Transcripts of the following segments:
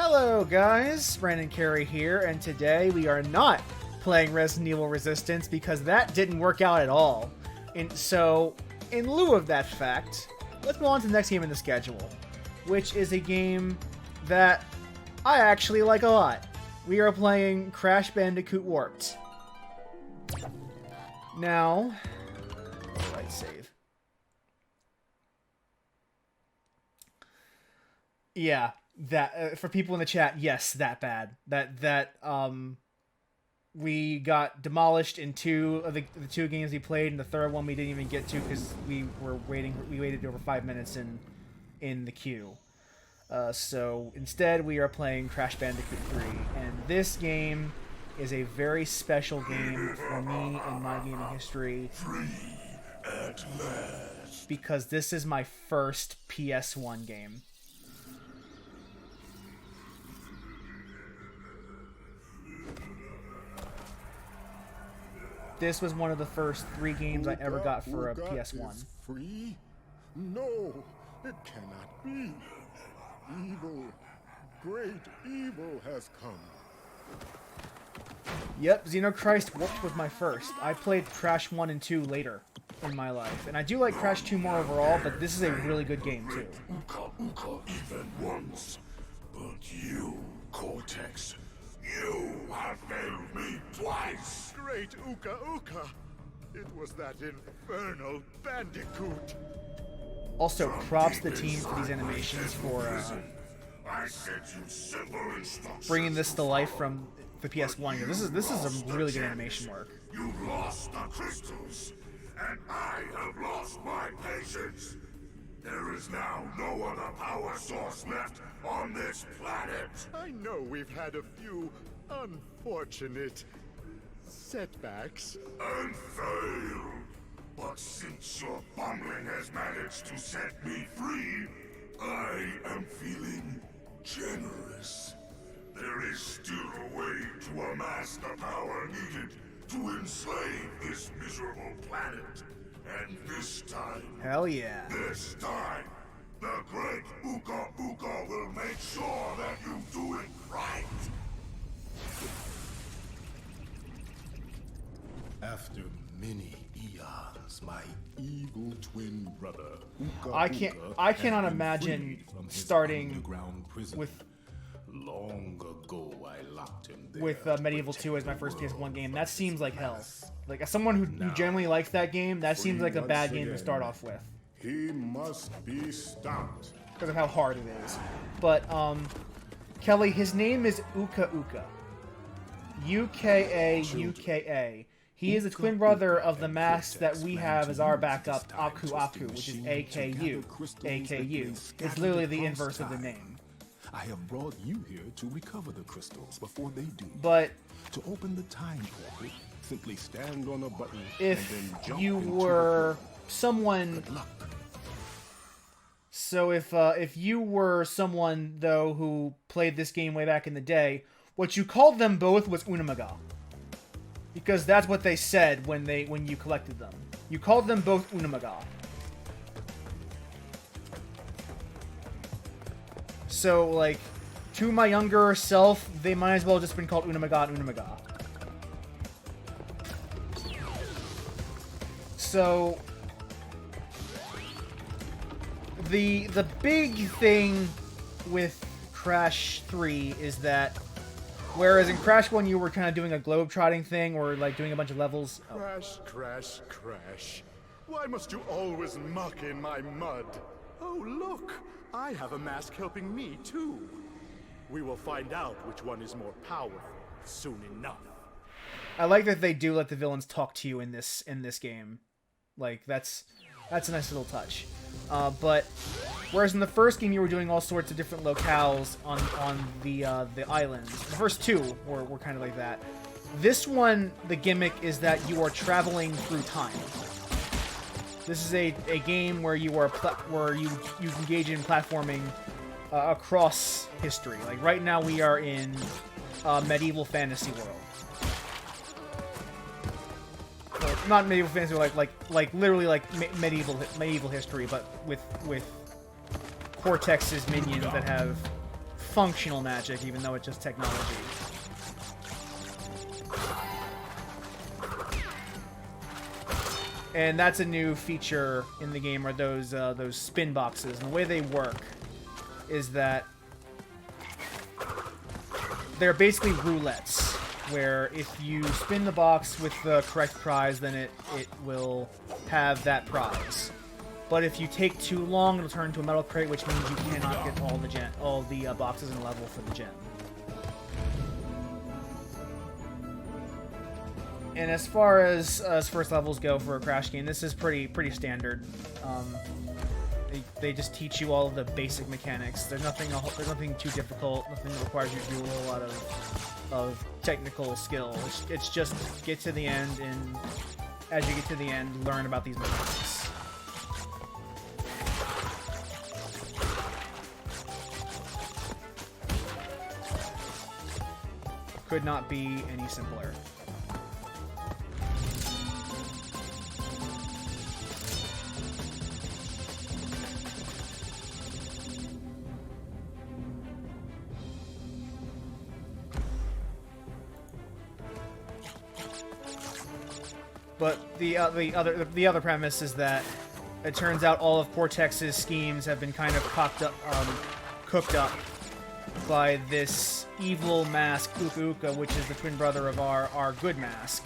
Hello guys, Brandon Carey here, and today we are not playing Resident Evil Resistance because that didn't work out at all. And so, in lieu of that fact, let's move on to the next game in the schedule, which is a game that I actually like a lot. We are playing Crash Bandicoot Warped. Now, right save. Yeah. That for people in the chat, yes, that bad. We got demolished in two of the two games we played, and the third one we didn't even get to because we waited over 5 minutes in the queue. So instead, we are playing Crash Bandicoot 3, and this game is a very special game for me in my gaming history. Free at last. Because this is my first PS1 game. This was one of the first 3 games I ever got for a PS1. Is free? No, it cannot be. Evil, great evil has come. Yep, Xenochrist Warped was my first. I played Crash 1 and 2 later in my life. And I do like Crash 2 more overall, but this is a really good game too. Uka even once. But you, Cortex, you have failed me twice. Great Uka. It was that infernal Bandicoot. Also, props to the team for these animations for bringing this to life from the PS1. This is some really good animation work. You lost the crystals, and I have lost my patience. There is now no other power source left on this planet. I know we've had a few unfortunate setbacks. And failed. But since your bumbling has managed to set me free, I am feeling generous. There is still a way to amass the power needed to enslave this miserable planet. And this time... Hell yeah. This time, the great Uka will make sure that you do it right. After many eons, my evil twin brother, I cannot imagine starting with long ago I locked him there with Medieval 2 as my first PS1 game. That seems like hell. Like, as someone who generally likes that game, that seems like a bad game to start off with. He must be stopped. Because of how hard it is. But, Kelly, his name is Uka. Uka. He is a twin brother of the mask that we have as our backup, Aku, which is AKU. It's literally the inverse of the name. I have brought you here to recover the crystals before they do. But to open the time portal, simply stand on a button if and then jump you into were someone, Good luck. So if you were someone though who played this game way back in the day, what you called them both was Unamaga. Because that's what they said when you collected them. You called them both Unamaga. So, like, to my younger self, they might as well have just been called Unamaga. So, the big thing with Crash 3 is that whereas in Crash 1 you were kind of doing a globe-trotting thing, or like doing a bunch of levels. Crash. Why must you always muck in my mud? Oh, look! I have a mask helping me, too. We will find out which one is more powerful soon enough. I like that they do let the villains talk to you in this game. Like, that's a nice little touch. But whereas in the first game you were doing all sorts of different locales on the islands, the first 2 were kind of like that. This one, the gimmick is that you are traveling through time. This is a game where you engage in platforming across history. Like right now we are in medieval fantasy world. Not medieval fantasy, like literally like medieval history, but with Cortex's minions that have functional magic, even though it's just technology. And that's a new feature in the game, are those spin boxes. And the way they work is that they're basically roulettes, where if you spin the box with the correct prize, then it will have that prize. But if you take too long, it'll turn into a metal crate, which means you cannot get all the boxes in a level for the gem. And as far as first levels go for a Crash game, this is pretty standard. They just teach you all of the basic mechanics. There's nothing too difficult. Nothing that requires you to do a whole lot of technical skill. It's just get to the end, and as you get to the end, learn about these mechanics. Could not be any simpler. But the other premise is that it turns out all of Cortex's schemes have been kind of cooked up by this evil mask, Uka Uka, which is the twin brother of our good mask.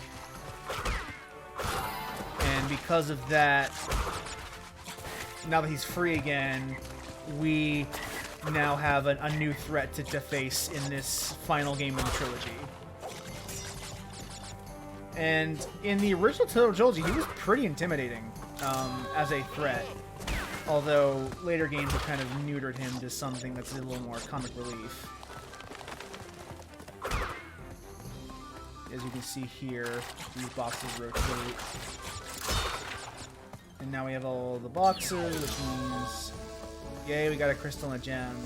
And because of that, now that he's free again, we now have a new threat to face in this final game of the trilogy. And in the original trilogy, he was pretty intimidating as a threat. Although later games have kind of neutered him to something that's a little more comic relief. As you can see here, these boxes rotate. And now we have all the boxes, which means, yay, we got a crystal and a gem.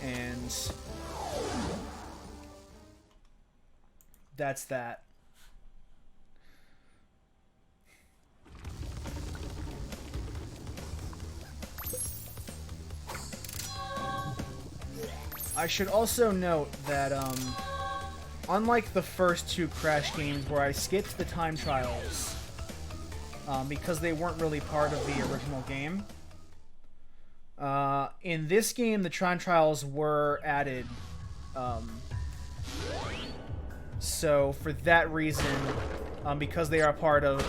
And that's that. I should also note that, unlike the first two Crash games where I skipped the time trials, because they weren't really part of the original game, in this game the time trials were added. So for that reason, because they are part of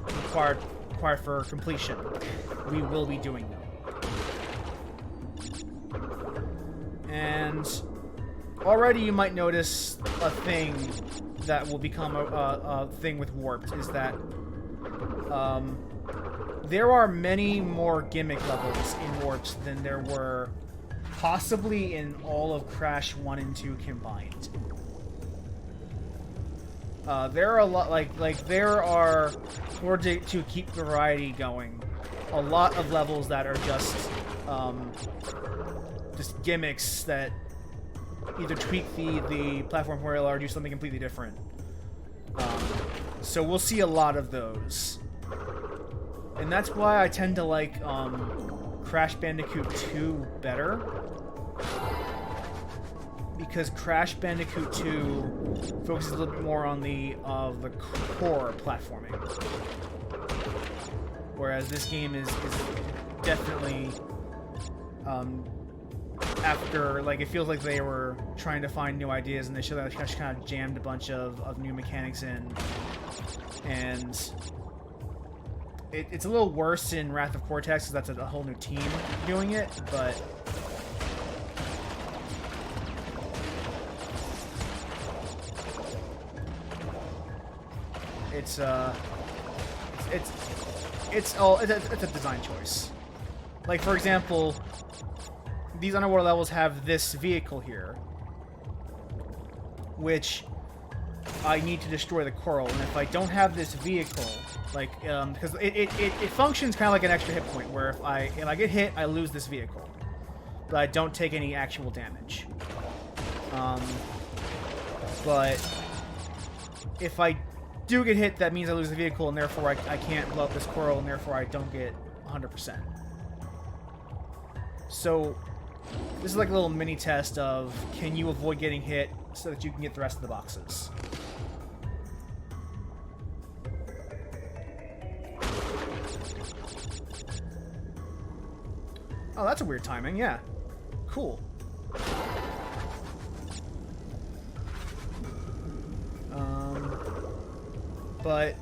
required for completion, we will be doing them. And already you might notice a thing that will become a thing with Warped, is that there are many more gimmick levels in Warped than there were possibly in all of Crash 1 and 2 combined. There are a lot, there are, or to keep variety going, a lot of levels that are just gimmicks that either tweak the platform formula or do something completely different. So we'll see a lot of those. And that's why I tend to like Crash Bandicoot 2 better. Because Crash Bandicoot 2 focuses a little bit more on the core platforming. Whereas this game is definitely after, like, it feels like they were trying to find new ideas, and they should have just kind of jammed a bunch of new mechanics in. And it's a little worse in Wrath of Cortex, because that's a whole new team doing it, but it's a design choice. Like, for example, these underwater levels have this vehicle here, which I need to destroy the coral, and if I don't have this vehicle, like, because it functions kind of like an extra hit point, where if I get hit, I lose this vehicle, but I don't take any actual damage. But if I do get hit, that means I lose the vehicle, and therefore I can't blow up this coral, and therefore I don't get 100%. So This is like a little mini test of can you avoid getting hit so that you can get the rest of the boxes. Oh, that's a weird timing, yeah. Cool. But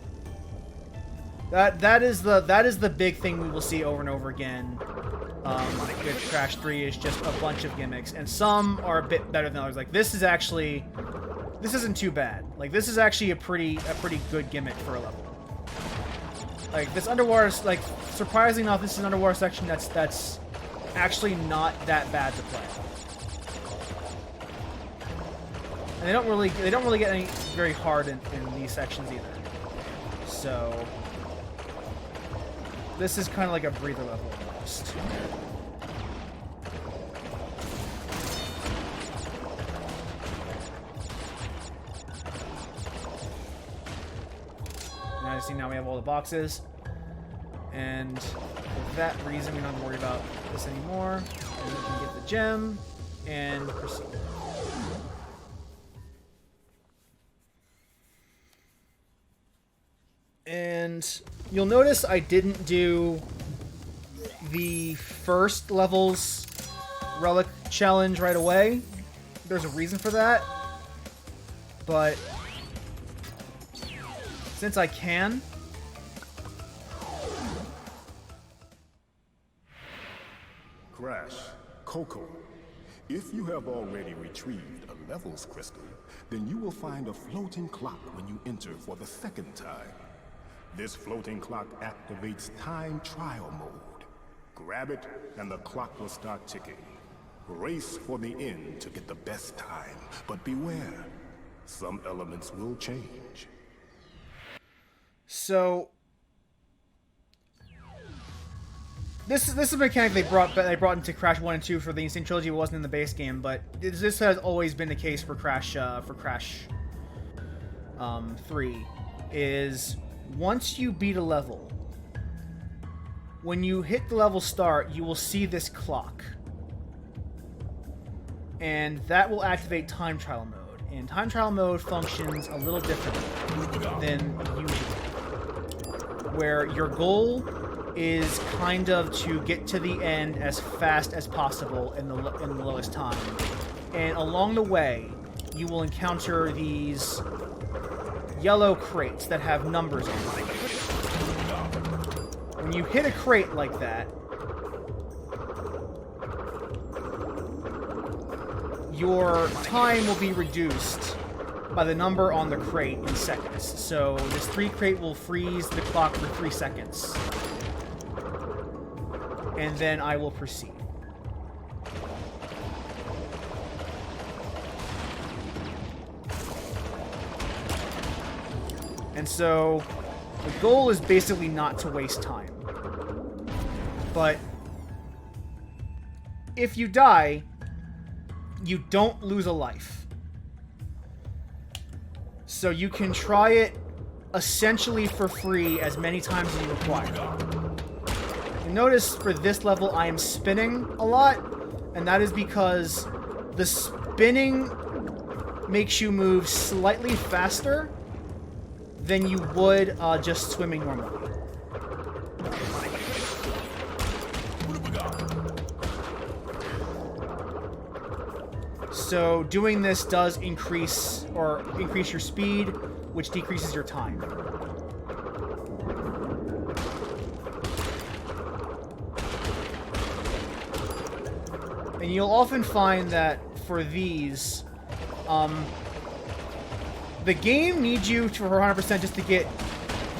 that is the big thing we will see over and over again. With Crash 3 is just a bunch of gimmicks, and some are a bit better than others. Like this isn't too bad. Like this is actually a pretty good gimmick for a level. Like this underwater, like surprisingly enough, this is an underwater section that's actually not that bad to play. And they don't really get any very hard in these sections either. So this is kind of like a breather level almost. And I see now we have all the boxes. And for that reason, we don't have to worry about this anymore. And we can get the gem and proceed. And you'll notice I didn't do the first level's relic challenge right away. There's a reason for that. But since I can, Crash, Coco, if you have already retrieved a levels crystal, then you will find a floating clock when you enter for the second time. This floating clock activates time trial mode. Grab it, and the clock will start ticking. Race for the end to get the best time, but beware, some elements will change. So this is a mechanic they brought into Crash 1 and 2 for the Insane Trilogy. It wasn't in the base game, but this has always been the case for Crash 3. Is once you beat a level, when you hit the level start, you will see this clock. And that will activate time trial mode. And time trial mode functions a little differently than usual. Where your goal is kind of to get to the end as fast as possible in the lowest time. And along the way, you will encounter these yellow crates that have numbers on them. When you hit a crate like that, your time will be reduced by the number on the crate in seconds. So this 3 crate will freeze the clock for 3 seconds. And then I will proceed. And so the goal is basically not to waste time. But if you die, you don't lose a life. So you can try it essentially for free as many times as you require. And notice for this level I am spinning a lot, and that is because the spinning makes you move slightly faster than you would just swimming normally. So doing this does increase your speed, which decreases your time. And you'll often find that for these, the game needs you for 100% just to get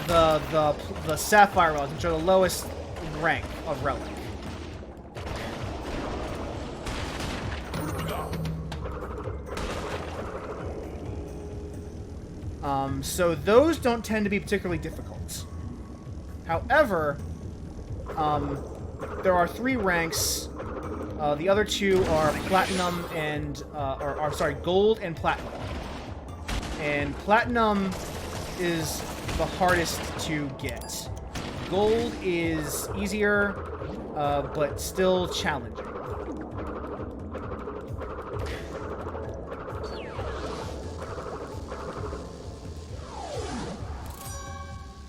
the Sapphire Relics, which are the lowest rank of relic. So those don't tend to be particularly difficult. However, there are 3 ranks. The other 2 are platinum and gold and platinum. And platinum is the hardest to get. Gold is easier, but still challenging.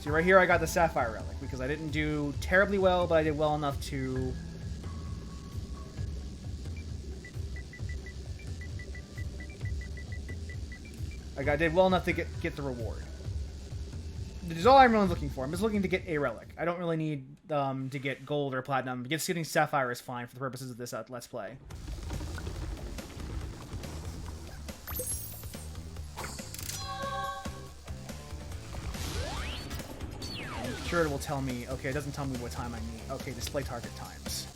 See, right here I got the Sapphire Relic, because I didn't do terribly well, but I did well enough to... I did well enough to get the reward. This is all I'm really looking for. I'm just looking to get a relic. I don't really need to get gold or platinum. Just getting Sapphire is fine for the purposes of this Let's Play. I'm sure it will tell me... Okay, it doesn't tell me what time I need. Okay, display target times.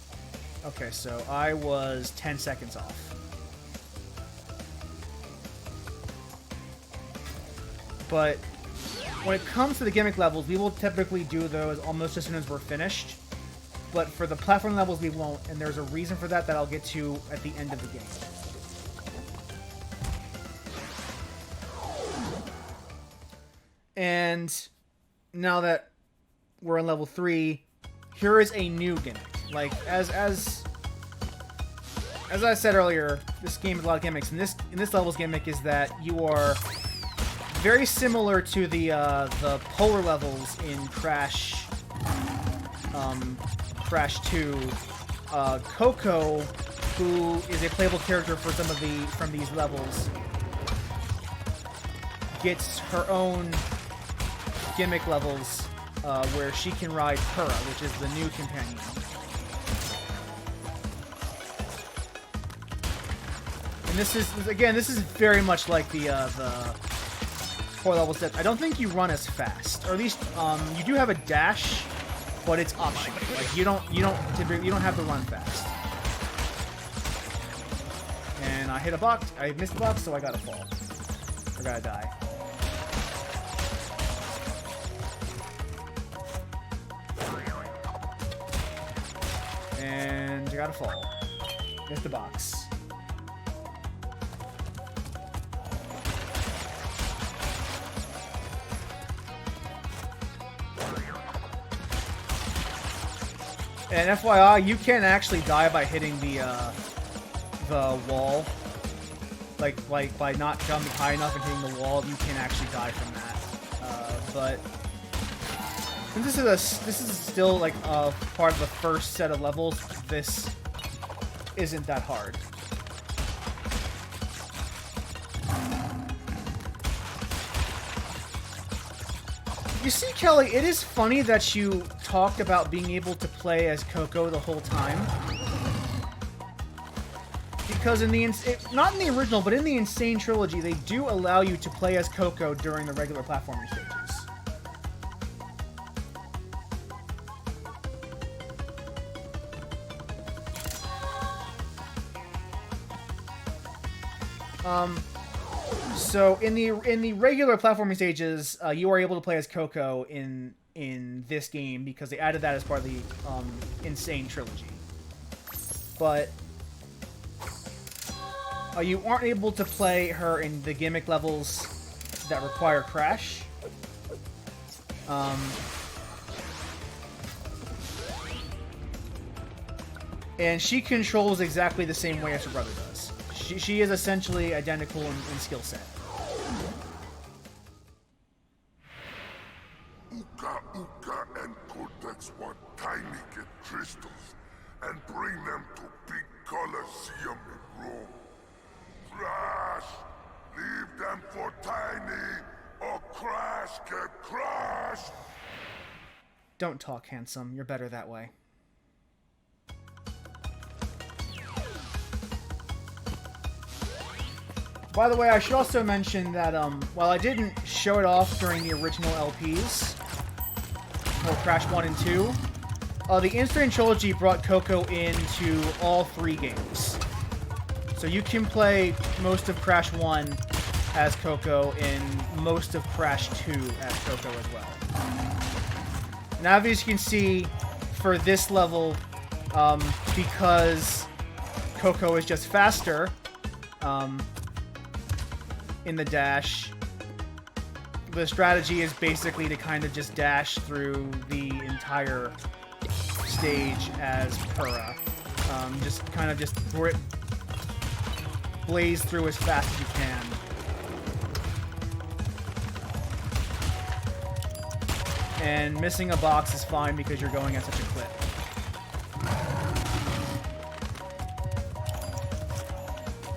Okay, so I was 10 seconds off. But when it comes to the gimmick levels, we will typically do those almost as soon as we're finished. But for the platform levels, we won't, and there's a reason for that I'll get to at the end of the game. And now that we're on level 3, here is a new gimmick. Like, as I said earlier, this game has a lot of gimmicks, and this level's gimmick is that you are... very similar to the polar levels in Crash 2. Coco, who is a playable character for from these levels, gets her own gimmick levels where she can ride Purah, which is the new companion. And this is very much like the 4 levels that I don't think you run as fast, or at least you do have a dash, but it's optional. Like you don't have to run fast. And I hit a box. I missed the box, so I gotta fall. I gotta die. And I gotta fall. Missed the box. And FYI, you can actually die by hitting the wall. Like by not jumping high enough and hitting the wall, you can actually die from that. But since this is still like part of the first set of levels, this isn't that hard. You see, Kelly, it is funny that you talked about being able to play as Coco the whole time. Because not in the original, but in the Insane Trilogy, they do allow you to play as Coco during the regular platforming stages. So in the regular platforming stages, you are able to play as Coco in this game because they added that as part of the Insane Trilogy. But you aren't able to play her in the gimmick levels that require Crash. And she controls exactly the same way as her brother does. She is essentially identical in skill set. Uka and Cortex want tiny get crystals and bring them to big Colosseum in Rome. Crash! Leave them for Tiny, or Crash get crushed! Don't talk, handsome. You're better that way. By the way, I should also mention that while I didn't show it off during the original LPs, for Crash 1 and 2, the Insane Trilogy brought Coco into all 3 games. So you can play most of Crash 1 as Coco and most of Crash 2 as Coco as well. Now, as you can see, for this level, because Coco is just faster, in the dash, the strategy is basically to kind of just dash through the entire stage as Purah. Just kind of just blaze through as fast as you can. And missing a box is fine because you're going at such a clip.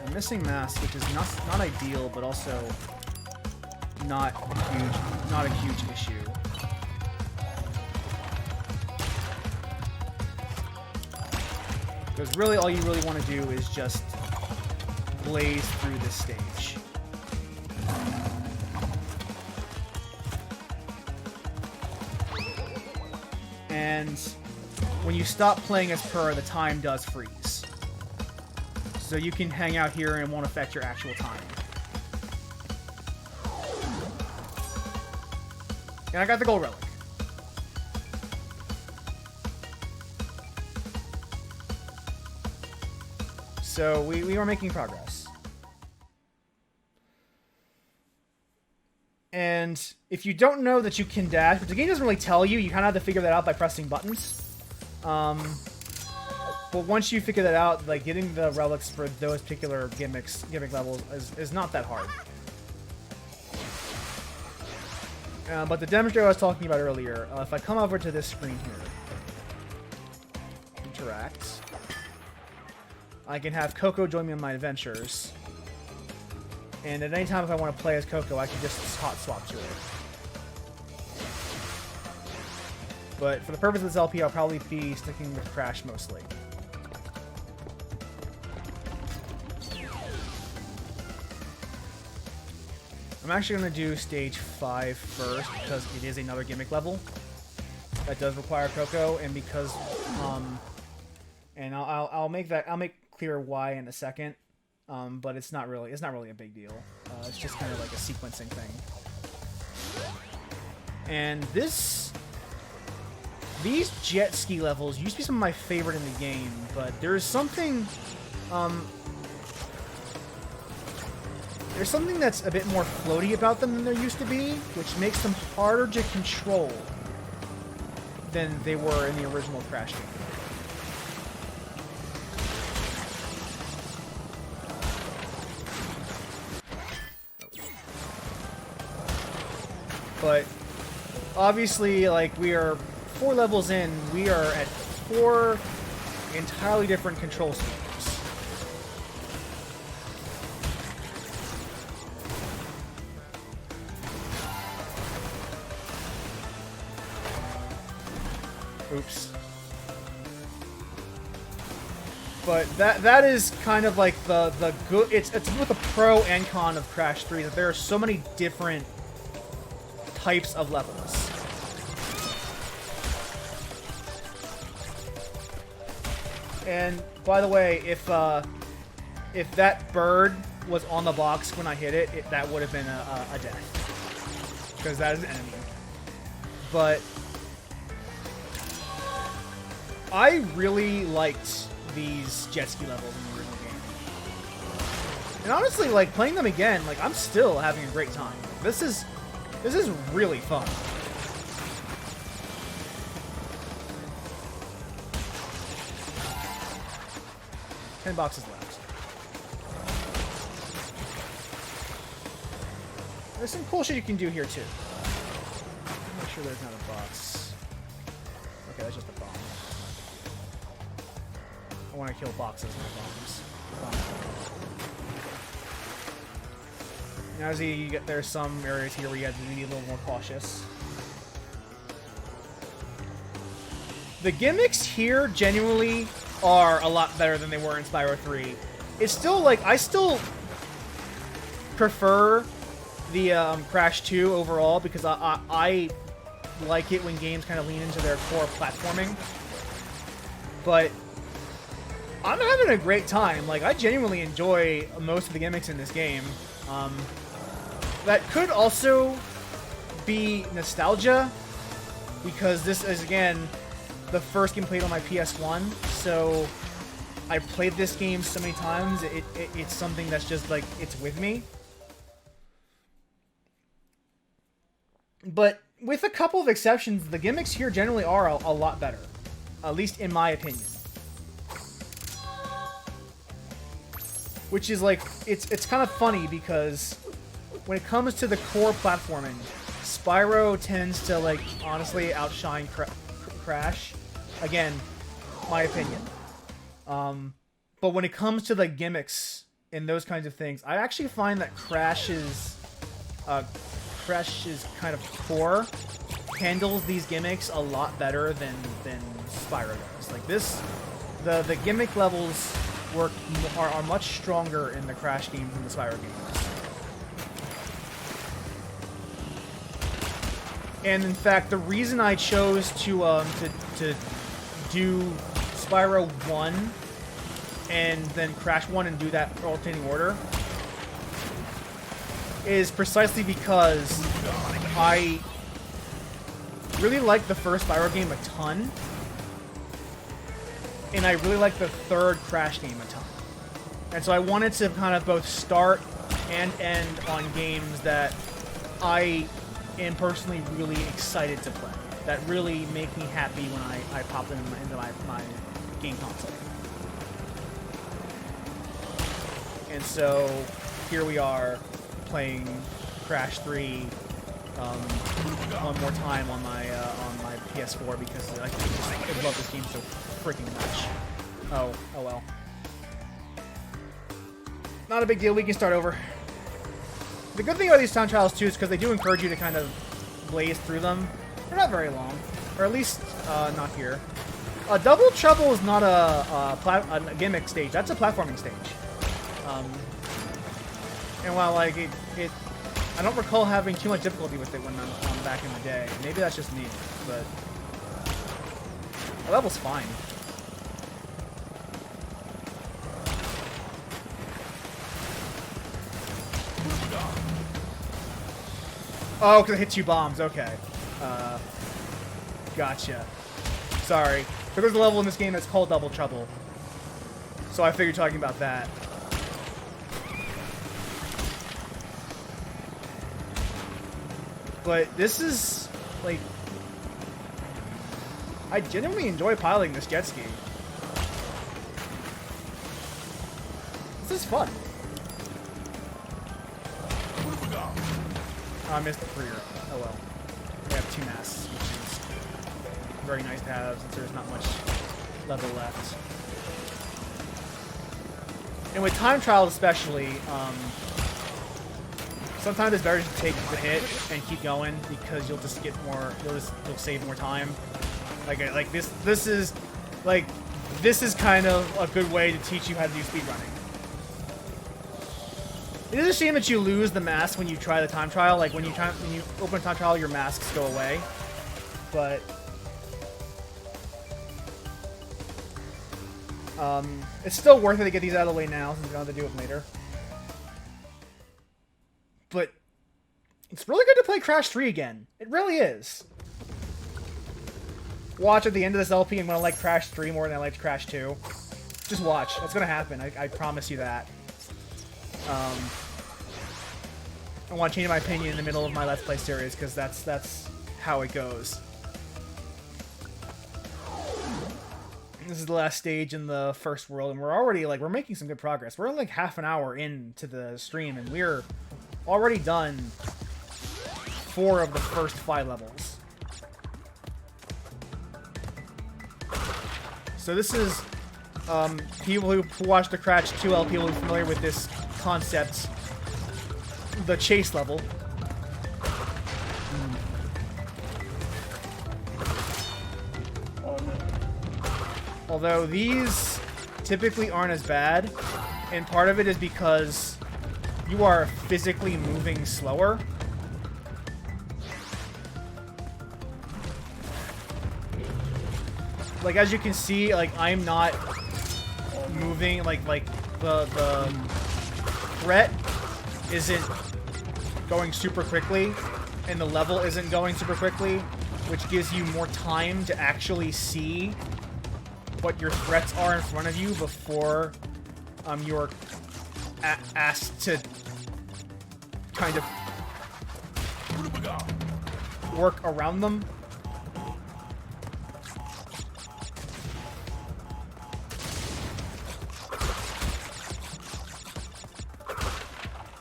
And missing mask, which is not ideal, but also not a huge issue. Because really all you really want to do is just blaze through this stage. And when you stop playing as per, the time does freeze. So you can hang out here and it won't affect your actual time. And I got the gold relic. So we are making progress. And if you don't know that you can dash, but the game doesn't really tell you, you kind of have to figure that out by pressing buttons. But once you figure that out, like getting the relics for those particular gimmick levels is not that hard. But the demonstrator I was talking about earlier, if I come over to this screen here, interact, I can have Coco join me on my adventures. And at any time if I want to play as Coco, I can just hot swap to her. But for the purpose of this LP, I'll probably be sticking with Crash mostly. I'm actually going to do stage 5 first because it is another gimmick level that does require Coco, and because and I'll make clear why in a second. But it's not really a big deal. It's just kind of like a sequencing thing. And these jet ski levels used to be some of my favorite in the game, but there's something that's a bit more floaty about them than there used to be, which makes them harder to control than they were in the original Crash game. But obviously, like, we are 4 levels in, we are at 4 entirely different control schemes. Oops. But that is kind of like the good. It's both a pro and con of Crash 3 that there are so many different types of levels. And by the way, if that bird was on the box when I hit it, that would have been a death, because that is an enemy. But I really liked these jet ski levels in the original game, and honestly, like, playing them again, like, I'm still having a great time. This is really fun. $10 left. There's some cool shit you can do here too. Make sure there's not a box. Okay, that's just a bomb. I want to kill boxes, not bombs. Now, as you get, there's some areas here where you have to be a little more cautious. The gimmicks here genuinely are a lot better than they were in Spyro 3. It's still, like, I still prefer the Crash 2 overall, because I like it when games kind of lean into their core platforming. But I'm having a great time. Like, I genuinely enjoy most of the gimmicks in this game. That could also be nostalgia, because this is, again, the first game played on my PS1, so I played this game so many times, it's something that's just, like, it's with me. But with a couple of exceptions, the gimmicks here generally are a lot better, at least in my opinion. Which is, like, it's kind of funny, because when it comes to the core platforming, Spyro tends to, like, honestly outshine Crash. Again, my opinion. But when it comes to the gimmicks and those kinds of things, I actually find that Crash's kind of core handles these gimmicks a lot better than Spyro does. Like this, the gimmick levels are much stronger in the Crash games than the Spyro games. And in fact, the reason I chose to do Spyro 1 and then Crash 1 and do that alternating order is precisely because I really like the first Spyro game a ton, and I really like the third Crash game a ton. And so I wanted to kind of both start and end on games that I am personally really excited to play, that really make me happy when I pop them into my game console. And so here we are playing Crash 3 one more time on my PS4 because I love this game so freaking much. Oh well. Not a big deal, we can start over. The good thing about these time trials too is because they do encourage you to kind of blaze through them. They're not very long, or at least not here. Double Trouble is not a gimmick stage. That's a platforming stage. And while like it, I don't recall having too much difficulty with it when I'm back in the day. Maybe that's just me, but the level's fine. Oh, because it hit 2 bombs. Okay. Gotcha. Sorry. There's a level in this game that's called Double Trouble. So I figured talking about that. But this is, like... I genuinely enjoy piloting this jet ski. This is fun. Oh, I missed the career. Oh well. We have 2 masks, which is very nice to have since there's not much level left. And with time trials especially, sometimes it's better to take the hit and keep going because you'll just get more, you'll save more time. Like this is kind of a good way to teach you how to do speedrunning. It is a shame that you lose the mask when you try the time trial. Like when you open a time trial, your masks go away. But it's still worth it to get these out of the way now since we don't have to do it later. But it's really good to play Crash 3 again. It really is. Watch at the end of this LP, I'm gonna like Crash 3 more than I liked Crash 2. Just watch. That's gonna happen. I promise you that. I want to change my opinion in the middle of my Let's Play series because that's how it goes. This is the last stage in the first world, and we're already we're making some good progress. We're like half an hour into the stream, and we're already done 4 of the first 5 levels. So this is people who watched the Crash 2 LP will be familiar with this concept. The chase level. Although these typically aren't as bad, and part of it is because you are physically moving slower. Like as you can see, like I'm not moving like the threat isn't going super quickly, and the level isn't going super quickly, which gives you more time to actually see what your threats are in front of you before you're asked to kind of work around them.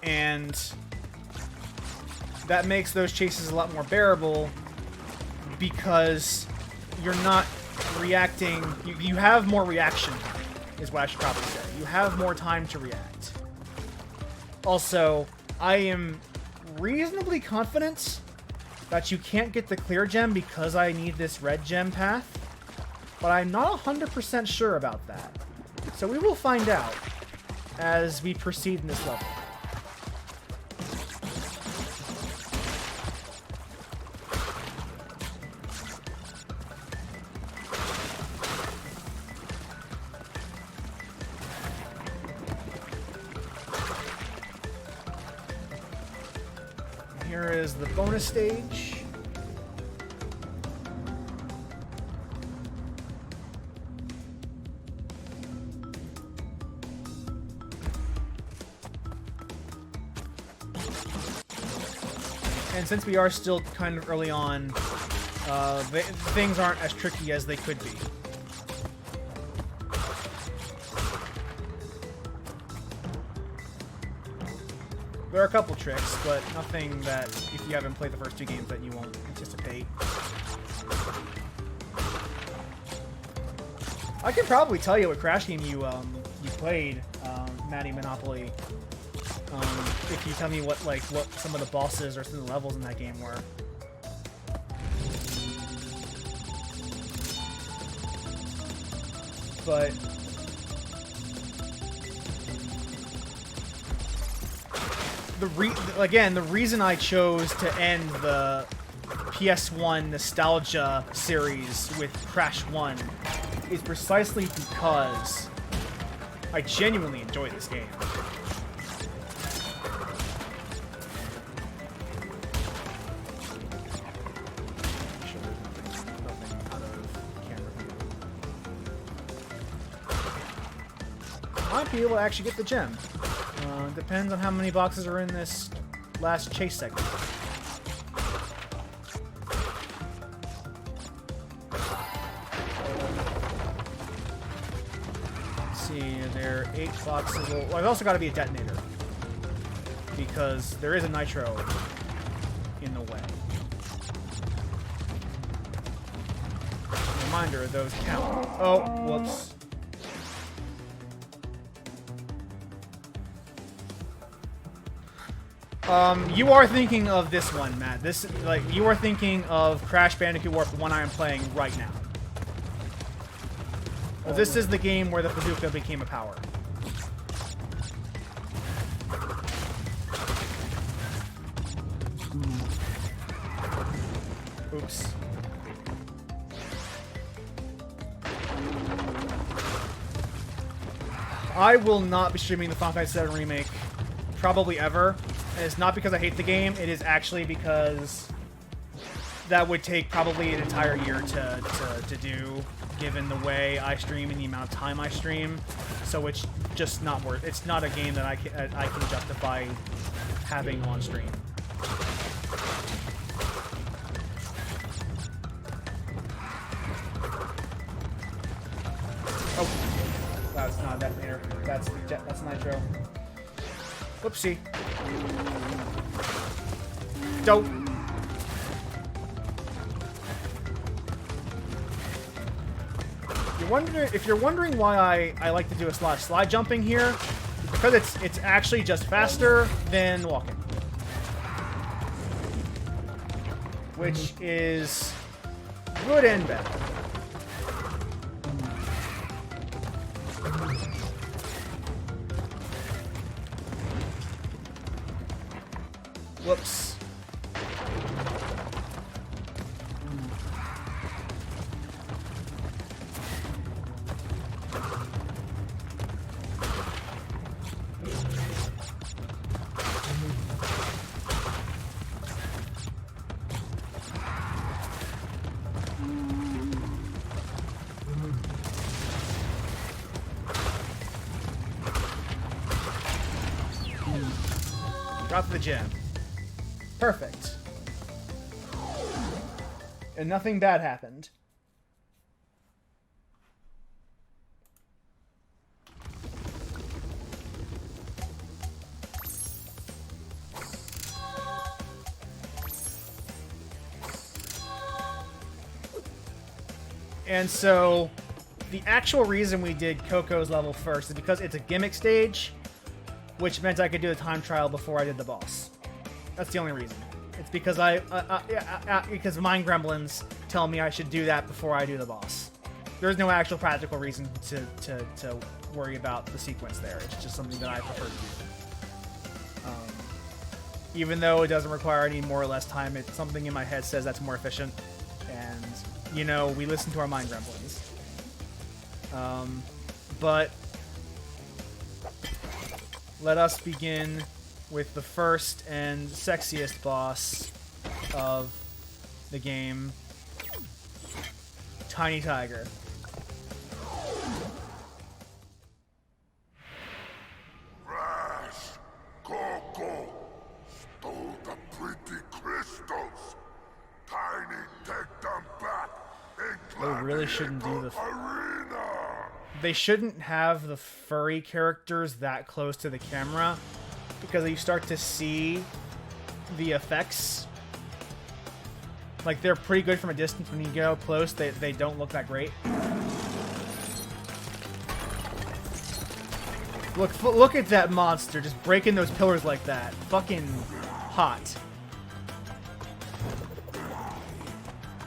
And that makes those chases a lot more bearable because you're not reacting. You have more reaction time, is what I should probably say. You have more time to react. Also, I am reasonably confident that you can't get the clear gem because I need this red gem path, but I'm not 100% sure about that. So we will find out as we proceed in this level. Here is the bonus stage. And since we are still kind of early on, things aren't as tricky as they could be. There are a couple tricks, but nothing that, if you haven't played the first two games, that you won't anticipate. I can probably tell you what Crash game you played, Maddie Monopoly. If you tell me what some of the bosses or some of the levels in that game were. But the reason I chose to end the PS1 nostalgia series with Crash 1 is precisely because I genuinely enjoy this game. Might be able to actually get the gem. Depends on how many boxes are in this last chase segment. Let's see, there are 8 boxes. Well, there's also got to be a detonator because there is a nitro in the way. Reminder, those count. Oh, whoops. You are thinking of this one, Matt. You are thinking of Crash Bandicoot Warp, the one I am playing right now. Well, this is the game where the bazooka became a power. Oops. I will not be streaming the Final Fantasy VII Remake probably ever. And it's not because I hate the game, it is actually because that would take probably an entire year to do, given the way I stream and the amount of time I stream. So it's just not worth it. It's not a game that I can justify having on stream. Oh, that's not a detonator. That's nitro. Whoopsie. Dope. If you're wondering why I like to do a lot of slide jumping here, because it's actually just faster than walking, which is good and bad. Whoops. Drop the gem. Perfect. And nothing bad happened. And so, the actual reason we did Coco's level first is because it's a gimmick stage, which meant I could do the time trial before I did the boss. That's the only reason. It's because because Mind Gremlins tell me I should do that before I do the boss. There's no actual practical reason to worry about the sequence there. It's just something that I prefer to do. Even though it doesn't require any more or less time, it's something in my head says that's more efficient. And, you know, we listen to our Mind Gremlins. But let us begin with the first and sexiest boss of the game, Tiny Tiger. Rash, Coco, stole the pretty crystals. Tiny, take them back. They really shouldn't do the... Arena. They shouldn't have the furry characters that close to the camera, because you start to see the effects. Like, they're pretty good from a distance. When you go close, they don't look that great. Look at that monster just breaking those pillars like that. Fucking hot.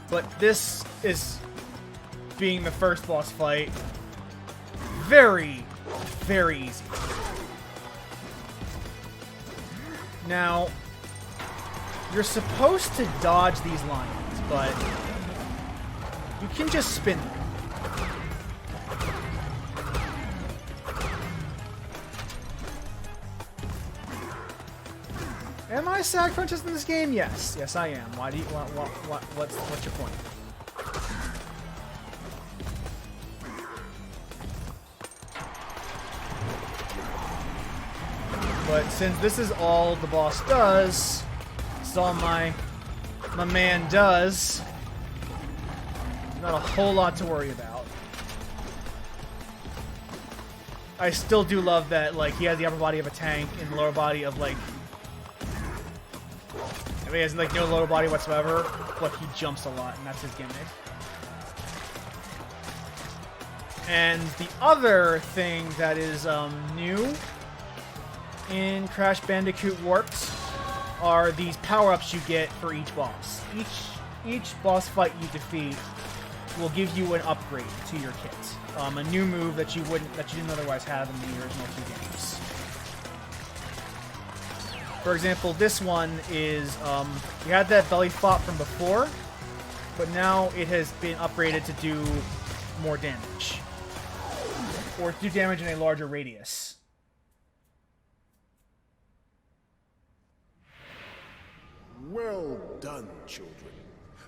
But this is, being the first boss fight, very, very easy. Now, you're supposed to dodge these lions, but you can just spin them. Am I sack punches in this game? Yes. Yes, I am. Why do you what's your point? But since this is all the boss does, this is all my man does, not a whole lot to worry about. I still do love that, like, he has the upper body of a tank and the lower body of, like... I mean, he has, like, no lower body whatsoever, but he jumps a lot, and that's his gimmick. And the other thing that is new in Crash Bandicoot Warped are these power-ups you get for each boss. Each boss fight you defeat will give you an upgrade to your kit. A new move that you didn't otherwise have in the original two games. For example, this one is you had that belly flop from before, but now it has been upgraded to do more damage. Or to do damage in a larger radius. Well done, children.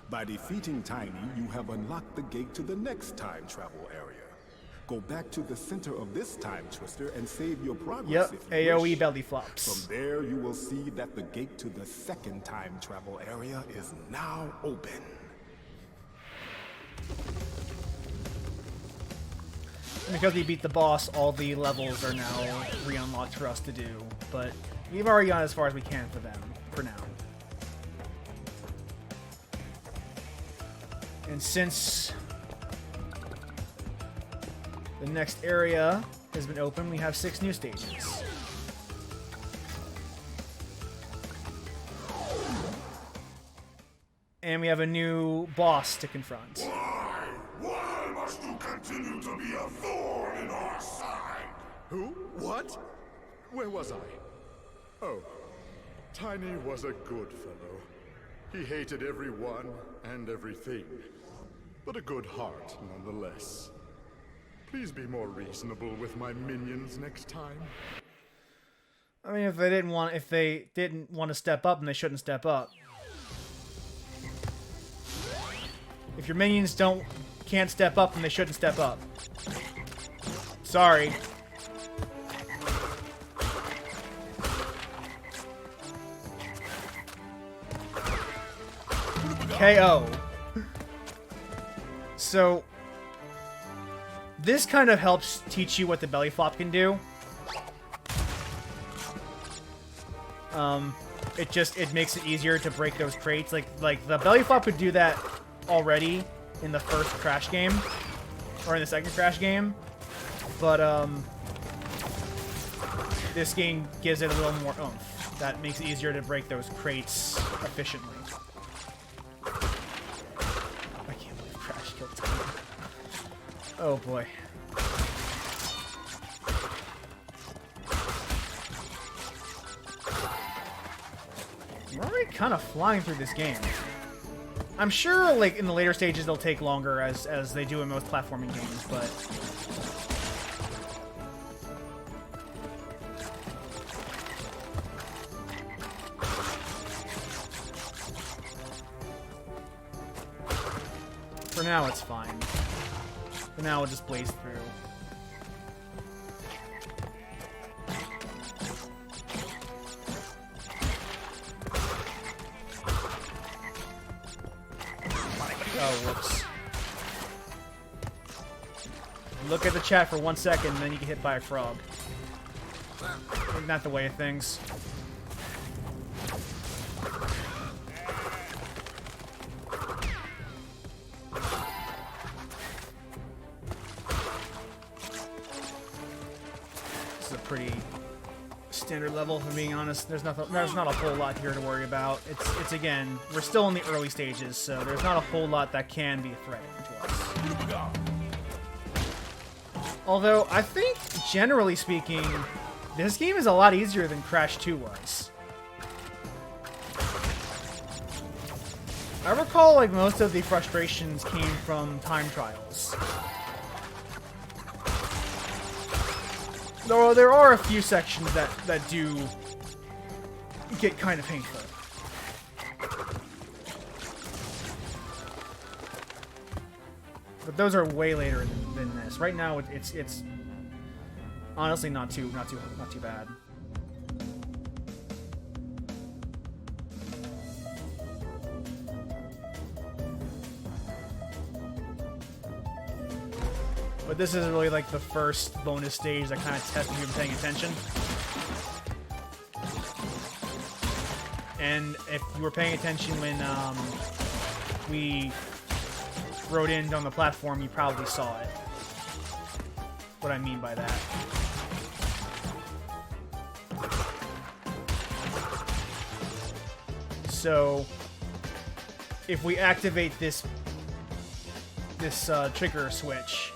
By defeating Tiny, you have unlocked the gate to the next time travel area. Go back to the center of this time twister and save your progress if you AoE wish. belly flops. From there, you will see that the gate to the second time travel area is now open. And because we beat the boss, all the levels are now re-unlocked for us to do. But we've already gone as far as we can for them, for now. And since the next area has been open, we have 6 new stages. And we have a new boss to confront. Why must you continue to be a thorn in our side? Who? What? Where was I? Oh, Tiny was a good fellow. He hated everyone and everything, but a good heart nonetheless. Please be more reasonable with my minions next time. I mean, if they didn't want to step up, then they shouldn't step up. If your minions can't step up, then they shouldn't step up. Sorry. KO. So, this kind of helps teach you what the belly flop can do. It makes it easier to break those crates. Like the belly flop could do that already, in the first Crash game, or in the second Crash game, but this game gives it a little more oomph. That makes it easier to break those crates efficiently. I can't believe Crash killed Tiger. Oh boy. We're already kind of flying through this game. I'm sure, like, in the later stages they'll take longer, as they do in most platforming games, but... for now, it's fine. For now, we'll just blaze through. Oh, whoops. Look at the chat for 1 second, and then you get hit by a frog. Isn't that the way of things? This is a pretty standard level, if I'm being honest. There's not a whole lot here to worry about. It's again, we're still in the early stages, so there's not a whole lot that can be a threat to us. Although, I think, generally speaking, this game is a lot easier than Crash 2 was. I recall, like, most of the frustrations came from time trials. Though there are a few sections that do get kind of painful. But those are way later than this. Right now, it's honestly not too bad. But this is really like the first bonus stage that kind of tests you paying attention. And if you were paying attention when we rode in on the platform, you probably saw it. What I mean by that. So, if we activate this trigger switch,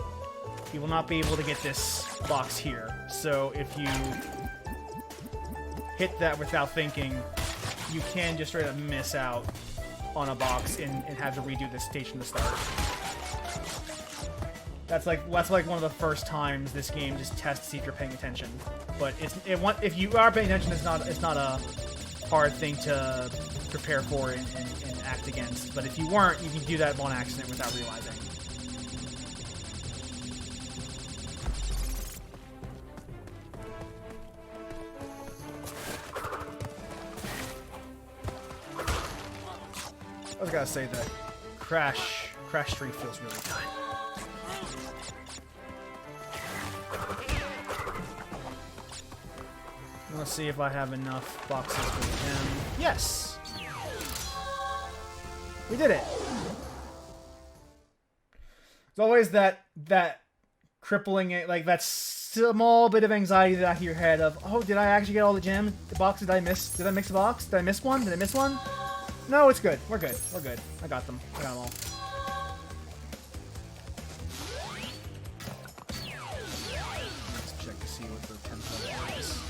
you will not be able to get this box here. So if you hit that without thinking, you can just straight up miss out on a box and have to redo this stage from the start. That's like one of the first times this game just tests to see if you're paying attention. But if you are paying attention, it's not a hard thing to prepare for and act against. But if you weren't, you can do that on accident without realizing. I gotta say that Crash 3 feels really good. Let's see if I have enough boxes for him. Yes! We did it! There's always that crippling, like that small bit of anxiety that you head of, oh, did I actually get all the gems? The boxes did I miss? Did I mix a box? Did I miss one? Did I miss one? No, it's good. We're good. We're good. I got them. I got them all. Let's check to see what the 10th level is.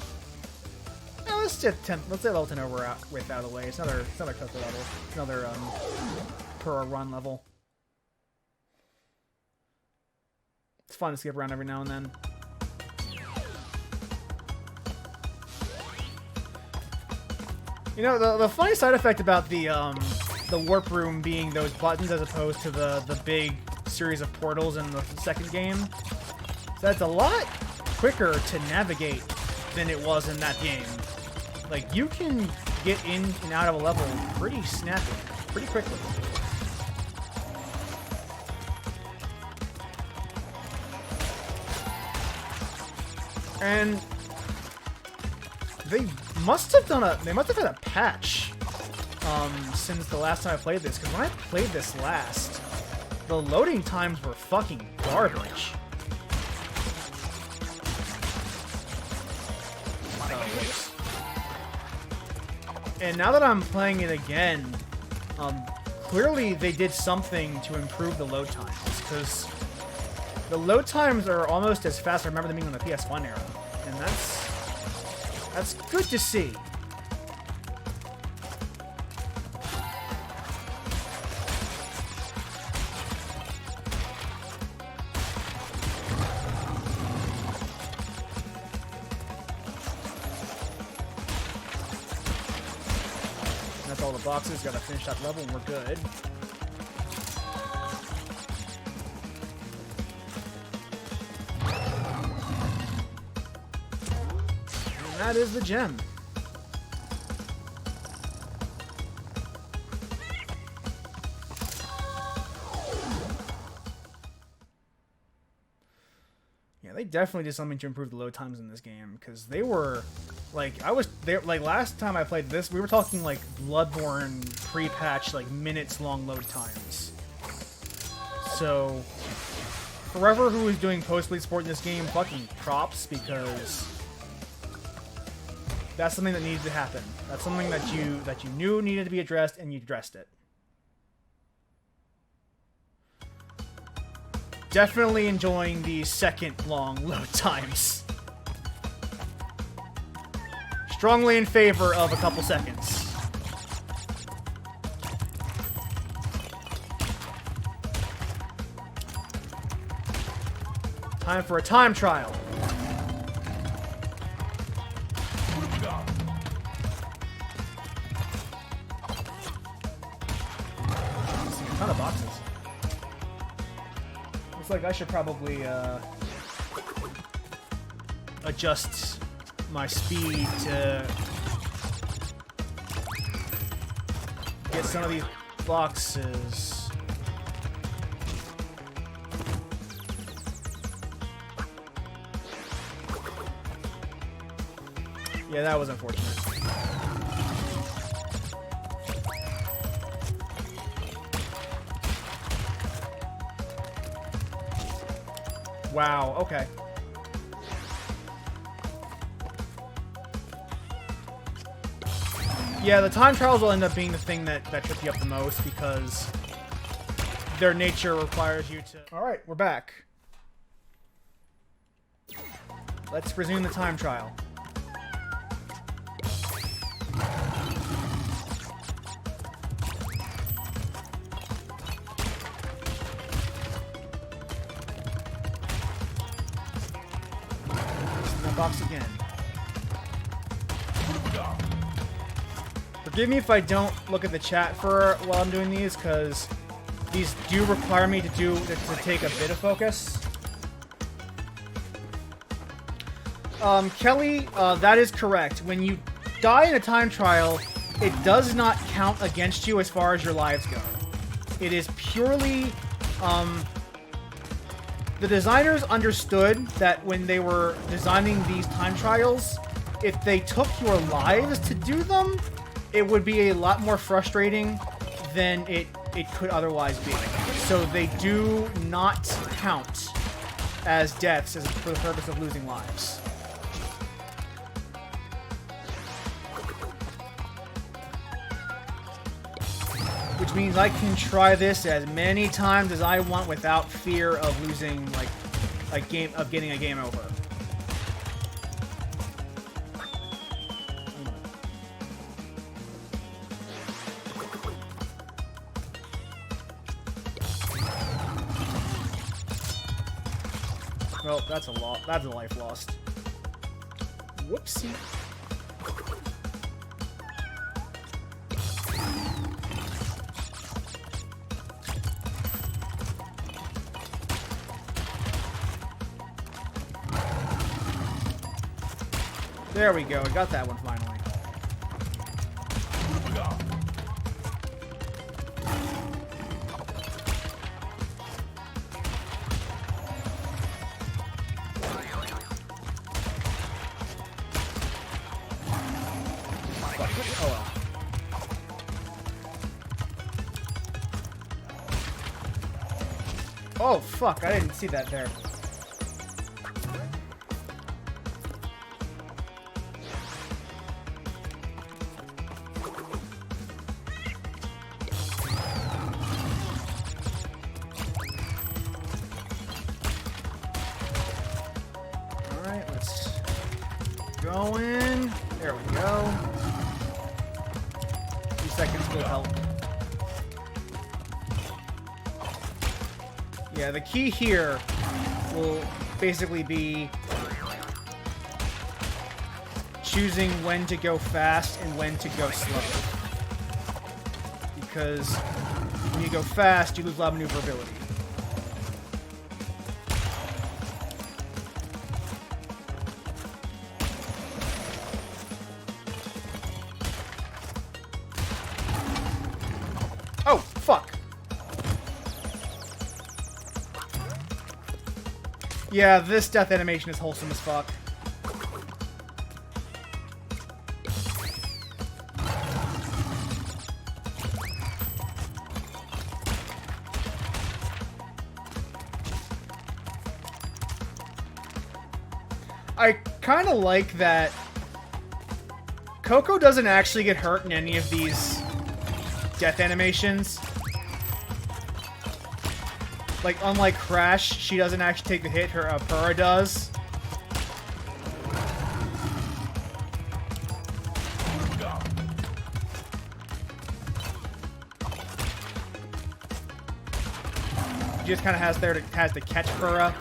No, let's get level 10 over with out of the way. It's another Coco level. It's another per run level. It's fun to skip around every now and then. You know, the funny side effect about the warp room being those buttons as opposed to the big series of portals in the second game, is that it's a lot quicker to navigate than it was in that game. Like, you can get in and out of a level pretty snappy, pretty quickly. And they must have had a patch since the last time I played this, because when I played this last, the loading times were fucking garbage. And now that I'm playing it again, clearly they did something to improve the load times, because the load times are almost as fast as I remember them being on the PS1 era, and that's good to see. That's all the boxes. Gotta finish that level and we're good. And that is the gem. Yeah, they definitely did something to improve the load times in this game, because they were like, like last time I played this, we were talking like Bloodborne pre-patch, like minutes long load times. So forever who was doing post-bleed support in this game, fucking props, because that's something that needed to happen. That's something that you knew needed to be addressed, and you addressed it. Definitely enjoying the second long load times. Strongly in favor of a couple seconds. Time for a time trial. A ton of boxes. Looks like I should probably adjust my speed to get some of these boxes. Yeah, that was unfortunate. Wow, okay. Yeah, the time trials will end up being the thing that trip you up the most, because their nature requires you to... Alright, we're back. Let's resume the time trial. Box again. Forgive me if I don't look at the chat for while I'm doing these, because these do require me to take a bit of focus. Kelly, that is correct. When you die in a time trial, it does not count against you as far as your lives go. It is purely, the designers understood that when they were designing these time trials, if they took your lives to do them, it would be a lot more frustrating than it could otherwise be. So they do not count as deaths for the purpose of losing lives. Which means I can try this as many times as I want without fear of losing, like, getting a game over. Well, that's a lot. That's a life lost. Whoopsie. There we go, we got that one finally. Oh well. Oh, fuck. I didn't see that there. Alright, let's go in. There we go. 2 seconds will help. Yeah, the key here will basically be choosing when to go fast and when to go slow. Because when you go fast, you lose a lot of maneuverability. Oh, fuck! Yeah, this death animation is wholesome as fuck. I kind of like that Coco doesn't actually get hurt in any of these death animations. Like, unlike Crash, she doesn't actually take the hit, her Purah does. She just kind of has to catch Purah.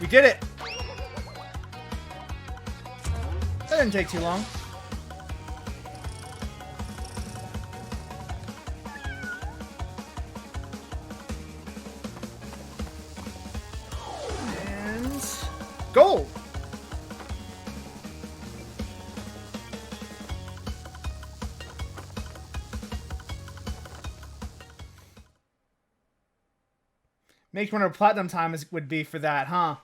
We did it! That didn't take too long. And... gold! Makes me wonder what platinum time would be for that, huh?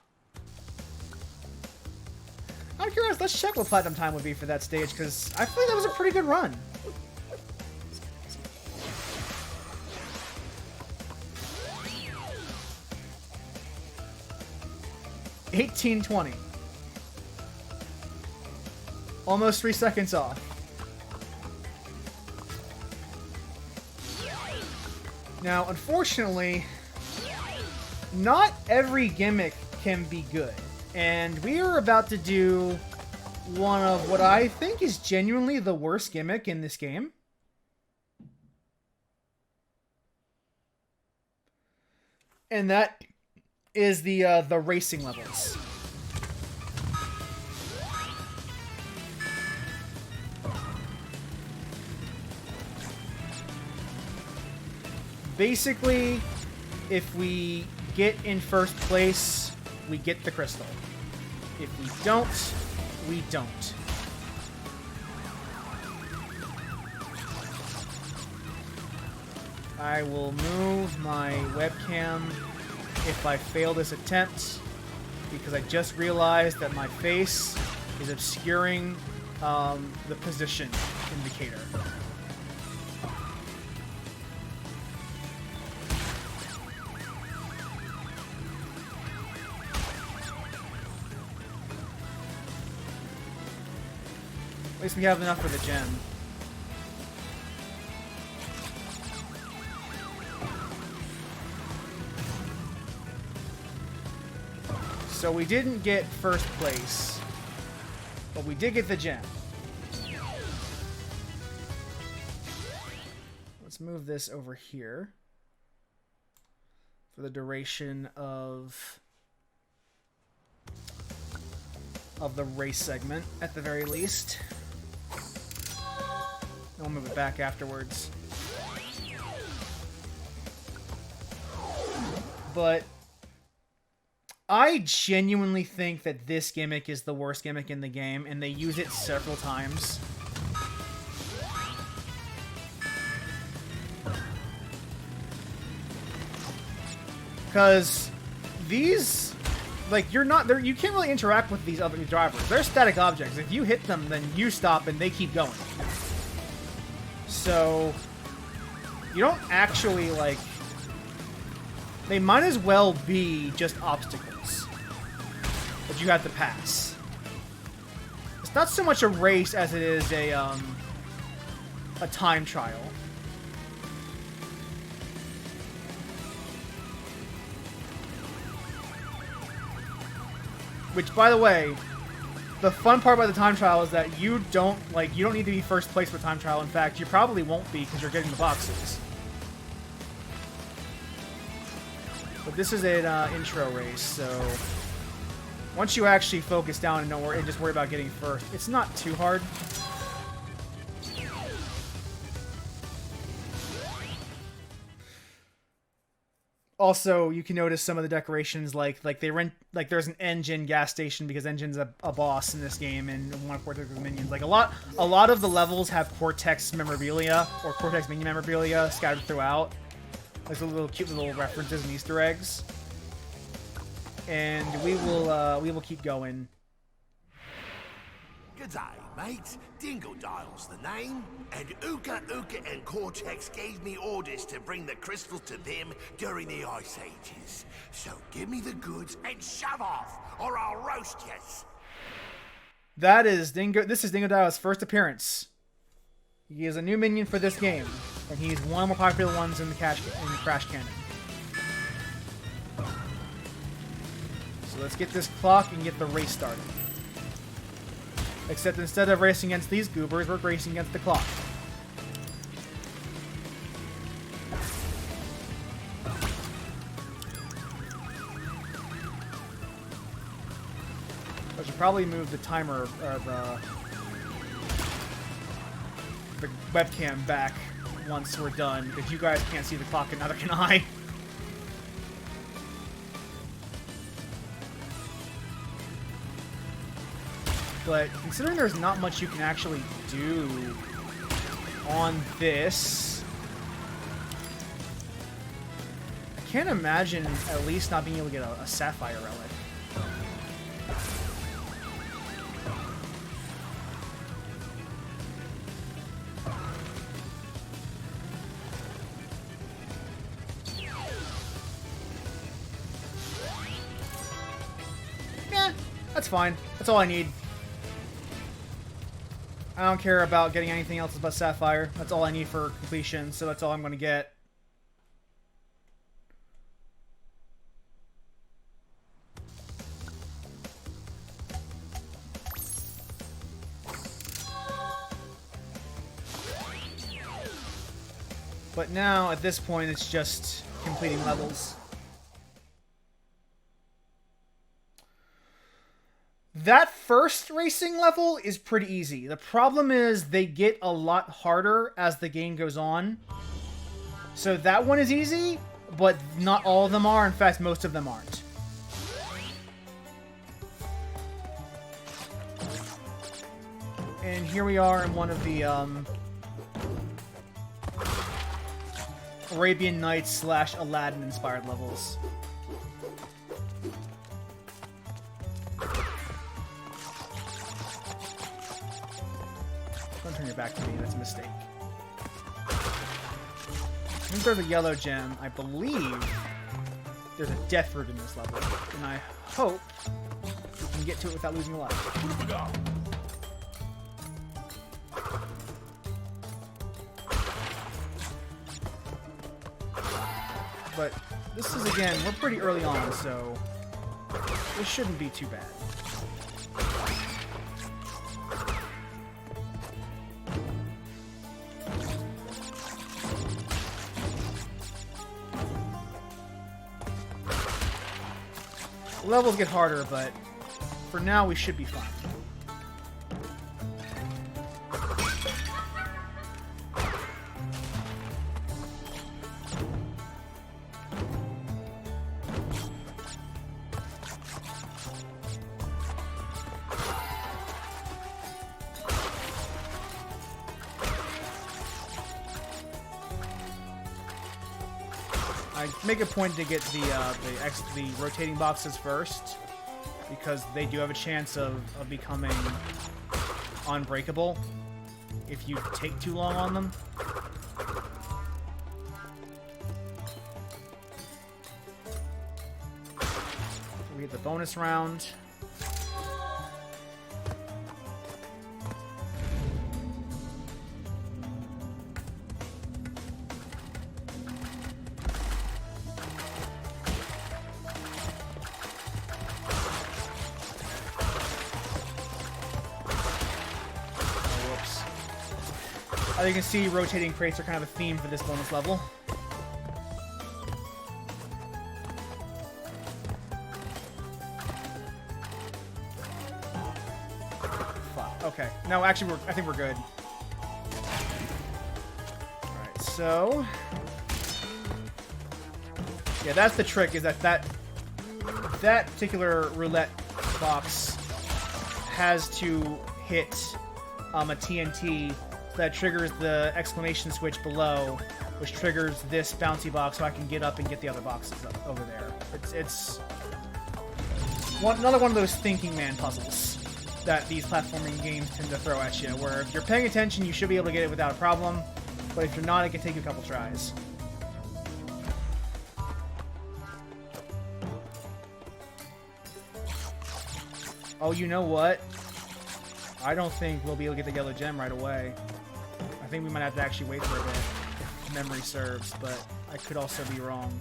I'm curious, let's check what platinum time would be for that stage, because I feel like that was a pretty good run. $18.20. Almost 3 seconds off. Now, unfortunately, not every gimmick can be good. And we are about to do one of what I think is genuinely the worst gimmick in this game. And that is the racing levels. Basically, if we get in first place, we get the crystal. If we don't, we don't. I will move my webcam if I fail this attempt, because I just realized that my face is obscuring the position indicator. At least we have enough for the gem. So we didn't get first place, but we did get the gem. Let's move this over here for the duration of the race segment, at the very least. I'll move it back afterwards. But I genuinely think that this gimmick is the worst gimmick in the game, and they use it several times. Because these, like, you're not there. You can't really interact with these other drivers. They're static objects. If you hit them, then you stop and they keep going. So you don't actually, like, they might as well be just obstacles that you have to pass. It's not so much a race as it is a time trial. Which, by the way, the fun part about the time trial is that you don't need to be first place for time trial. In fact, you probably won't be because you're getting the boxes. But this is an intro race, so once you actually focus down and just worry about getting first, it's not too hard. Also, you can notice some of the decorations, like there's an engine gas station because Engine's a boss in this game, and one of Cortex's minions. Like a lot of the levels have Cortex memorabilia or Cortex minion memorabilia scattered throughout, like the little cute little references and Easter eggs. And we will keep going. G'day, mates. Dingodile's the name, and Uka and Cortex gave me orders to bring the crystal to them during the Ice Ages. So give me the goods and shove off, or I'll roast yous. This is Dingodile's first appearance. He is a new minion for this game, and he's one of the more popular ones in the Crash Cannon. So let's get this clock and get the race started. Except instead of racing against these goobers, we're racing against the clock. I should probably move the timer, or the webcam back once we're done, because you guys can't see the clock and neither can I. But considering there's not much you can actually do on this, I can't imagine at least not being able to get a sapphire relic. Yeah, that's fine. That's all I need. I don't care about getting anything else but Sapphire. That's all I need for completion, so that's all I'm going to get. But now, at this point, it's just completing levels. That first racing level is pretty easy. The problem is they get a lot harder as the game goes on. So that one is easy, but not all of them are. In fact, most of them aren't. And here we are in one of the Arabian Nights / Aladdin inspired levels. Don't turn your back to me, that's a mistake. Since there's a yellow gem, I believe there's a death root in this level, and I hope we can get to it without losing a life. But this is, again, we're pretty early on, so this shouldn't be too bad. Levels get harder, but for now we should be fine. I make a point to get the rotating boxes first, because they do have a chance of becoming unbreakable if you take too long on them. We get the bonus round. As you can see, rotating crates are kind of a theme for this bonus level. Fuck. Okay. No, actually, I think we're good. Alright, so... yeah, that's the trick, is that particular roulette box has to hit a TNT that triggers the exclamation switch below, which triggers this bouncy box so I can get up and get the other boxes up over there. It's another one of those thinking man puzzles that these platforming games tend to throw at you, where if you're paying attention, you should be able to get it without a problem, but if you're not, it can take you a couple tries. Oh, you know what? I don't think we'll be able to get the yellow gem right away. I think we might have to actually wait for a bit, if memory serves, but I could also be wrong.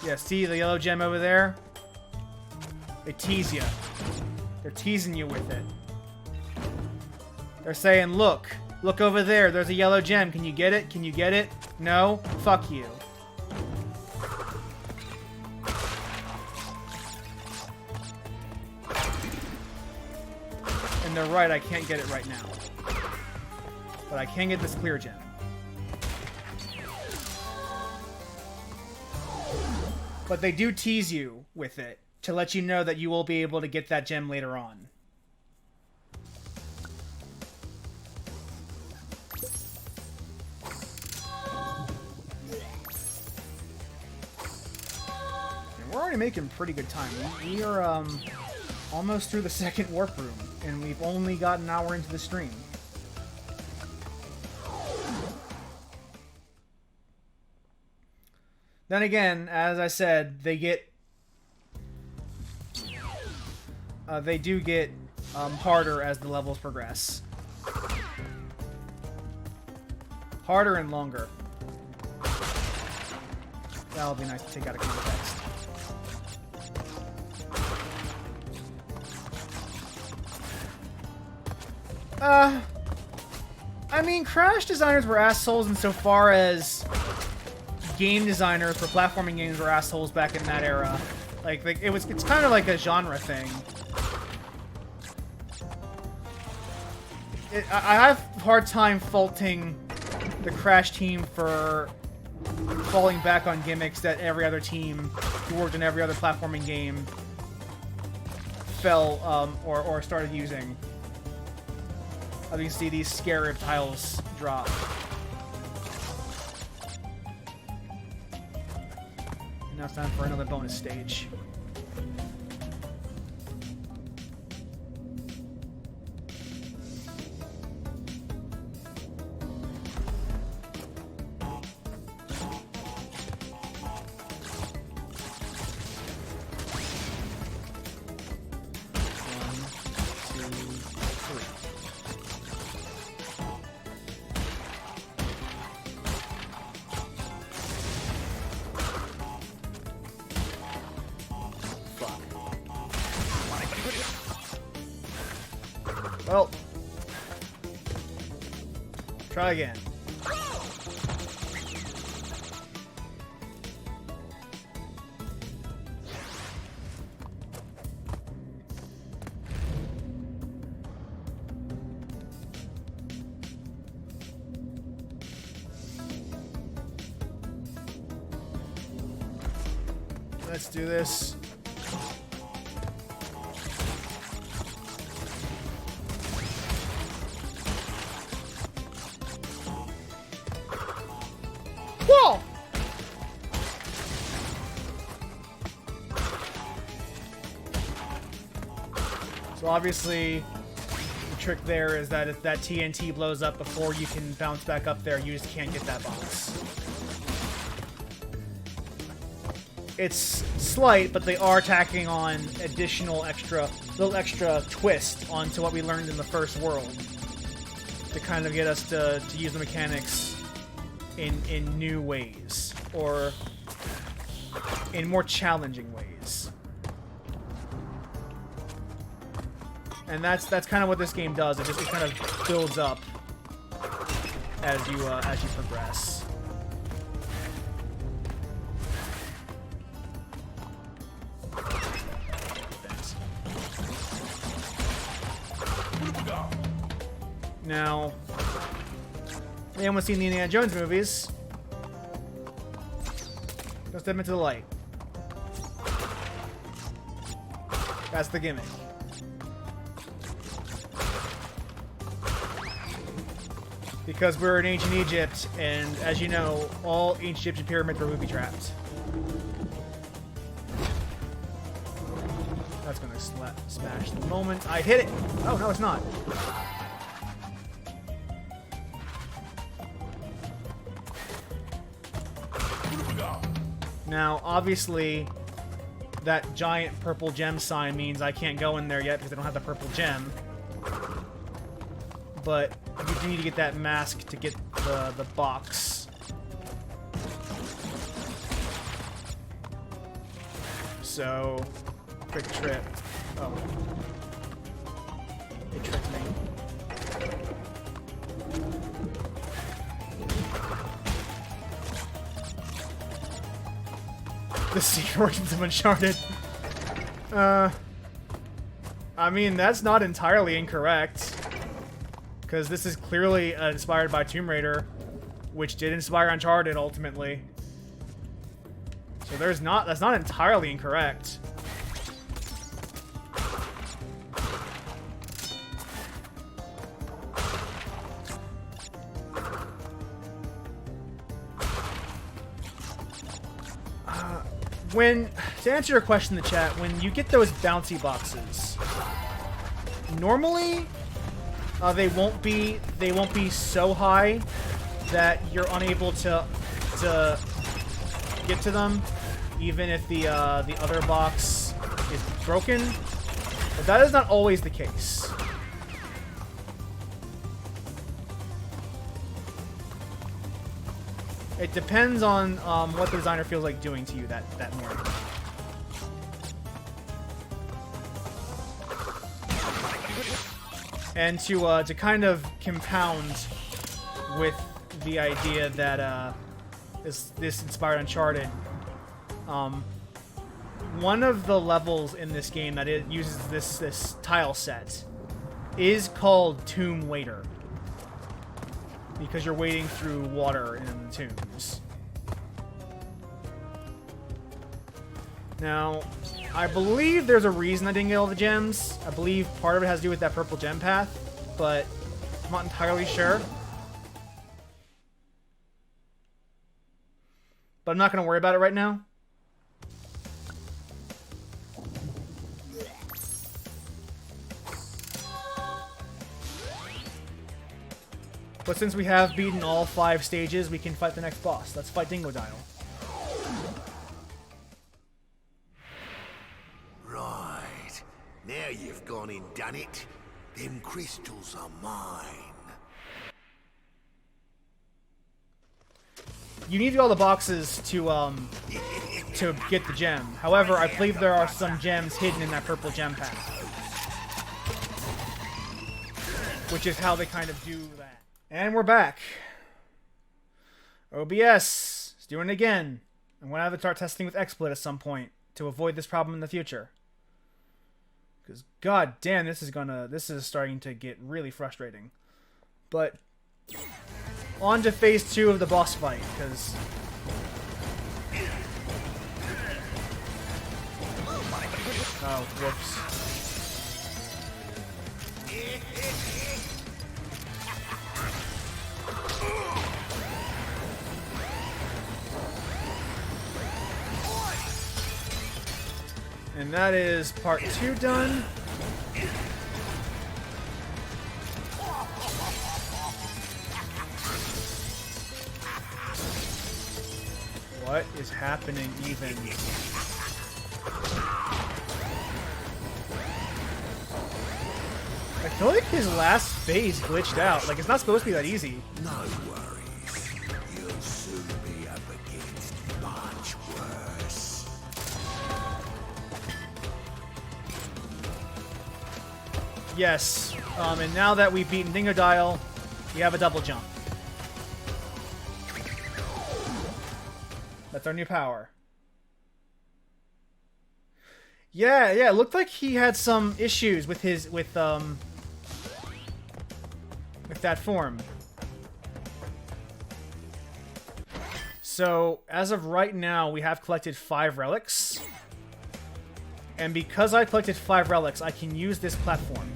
Yeah, see the yellow gem over there? They tease you. They're teasing you with it. They're saying, look over there, there's a yellow gem. Can you get it? Can you get it? No? Fuck you. And they're right, I can't get it right now. But I can get this clear gem. But they do tease you with it to let you know that you will be able to get that gem later on. And we're already making pretty good time. We are almost through the second warp room, and we've only got an hour into the stream. Then again, as I said, they do get harder as the levels progress. Harder and longer. That'll be nice to take out of context. I mean, Crash designers were assholes insofar as game designers for platforming games were assholes back in that era. Like it's kind of like a genre thing. I have a hard time faulting the Crash team for falling back on gimmicks that every other team who worked in every other platforming game fell or started using. As you can see, these scarab tiles drop. Now it's time for another bonus stage. Well, try again. let's do this. Whoa! So obviously, the trick there is that if that TNT blows up before you can bounce back up there, you just can't get that box. It's slight, but they are tacking on little extra twist onto what we learned in the first world to kind of get us to use the mechanics in new ways, or in more challenging ways. And that's kind of what this game does. It kind of builds up as you progress. Now, anyone seen the Indiana Jones movies? Go step into the light. That's the gimmick. Because we're in ancient Egypt, and as you know, all ancient Egyptian pyramids were booby-trapped. That's gonna smash the moment I hit it! Oh, no, it's not. Now, obviously, that giant purple gem sign means I can't go in there yet because I don't have the purple gem. But you do need to get that mask to get the box. So, quick trip. Oh. It tricked me. The secret origins of Uncharted. I mean, that's not entirely incorrect. Because this is clearly inspired by Tomb Raider, which did inspire Uncharted ultimately. So that's not entirely incorrect. To answer your question in the chat, when you get those bouncy boxes, normally they won't be so high that you're unable to get to them, even if the other box is broken. But that is not always the case. It depends on what the designer feels like doing to you that morning. And to kind of compound with the idea that this inspired Uncharted, one of the levels in this game that it uses this tile set is called Tomb Waiter, because you're wading through water in the tombs. Now, I believe there's a reason I didn't get all the gems. I believe part of it has to do with that purple gem path, but I'm not entirely sure. But I'm not going to worry about it right now. But since we have beaten all 5 stages, we can fight the next boss. Let's fight Dingodile. Right. Now you've gone and done it. Them crystals are mine. You need all the boxes to get the gem. However, I believe there are some gems hidden in that purple gem path, which is how they kind of do that. And we're back. OBS is doing it again. I'm going to have to start testing with XSplit at some point to avoid this problem in the future. Because god damn, this is starting to get really frustrating. But on to phase 2 of the boss fight, because Oh, whoops. And that is part 2 done. What is happening even? I feel like his last phase glitched out. Like, it's not supposed to be that easy. No worries. You'll soon be up against much worse. Yes. And now that we've beaten Dingodile, we have a double jump. That's our new power. Yeah, it looked like he had some issues with his with that form. So, as of right now, we have collected 5 relics. And because I collected 5 relics, I can use this platform.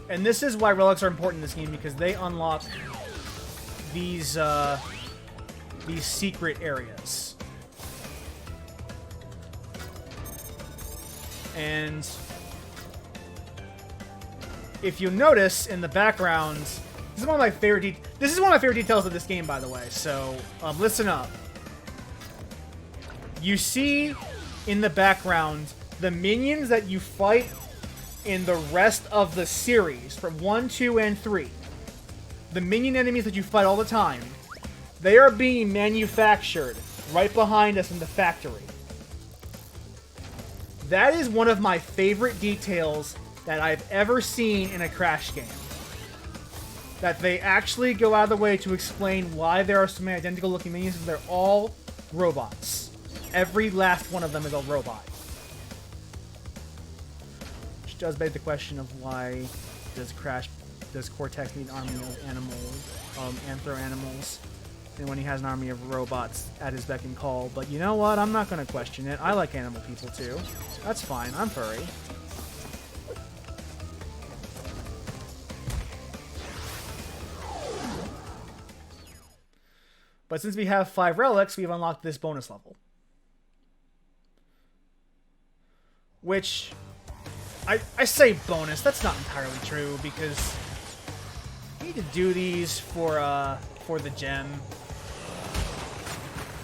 And this is why relics are important in this game, because they unlock these secret areas. And if you notice in the background, this is one of my favorite details of this game, by the way. So listen up. You see in the background the minions that you fight in the rest of the series from 1, 2, and 3. The minion enemies that you fight all the time, they are being manufactured right behind us in the factory. That is one of my favorite details that I've ever seen in a Crash game. That they actually go out of the way to explain why there are so many identical looking minions, and they're all robots. Every last one of them is a robot. Which does beg the question of why does Cortex need an army of animals, anthro animals, and when he has an army of robots at his beck and call? But you know what? I'm not going to question it. I like animal people too. That's fine. I'm furry. But since we have 5 relics, we've unlocked this bonus level. Which, I say bonus, that's not entirely true, because you need to do these for the gem.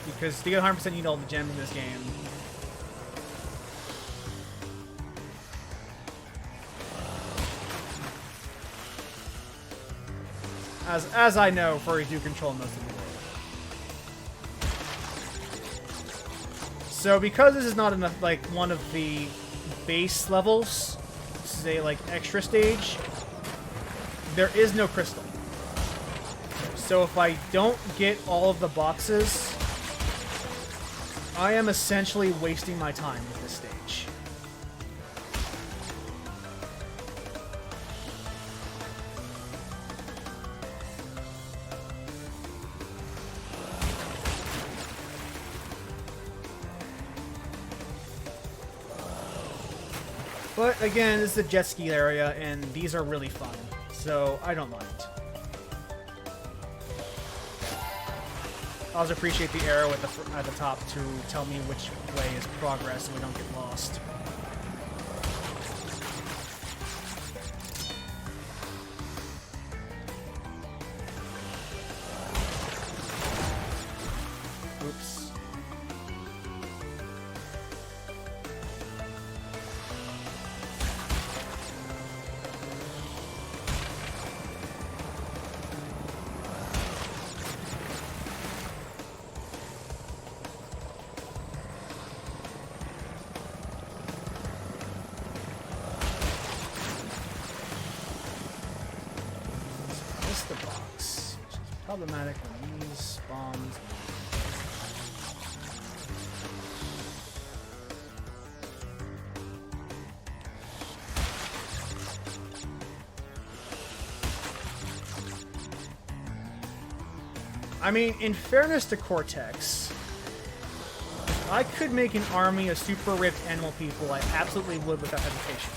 Because to get 100% you need all the gems in this game. As I know, furries do control most of the world. So because this is not enough, like one of the base levels, this is a like extra stage, there is no crystal. So if I don't get all of the boxes, I am essentially wasting my time with this stage. But again, this is a jet ski area, and these are really fun, so I don't mind. I also appreciate the arrow at the top to tell me which way is progress so we don't get lost. Oops. The box, which is problematic when these spawns. I mean, in fairness to Cortex, if I could make an army of super ripped animal people, I absolutely would without hesitation.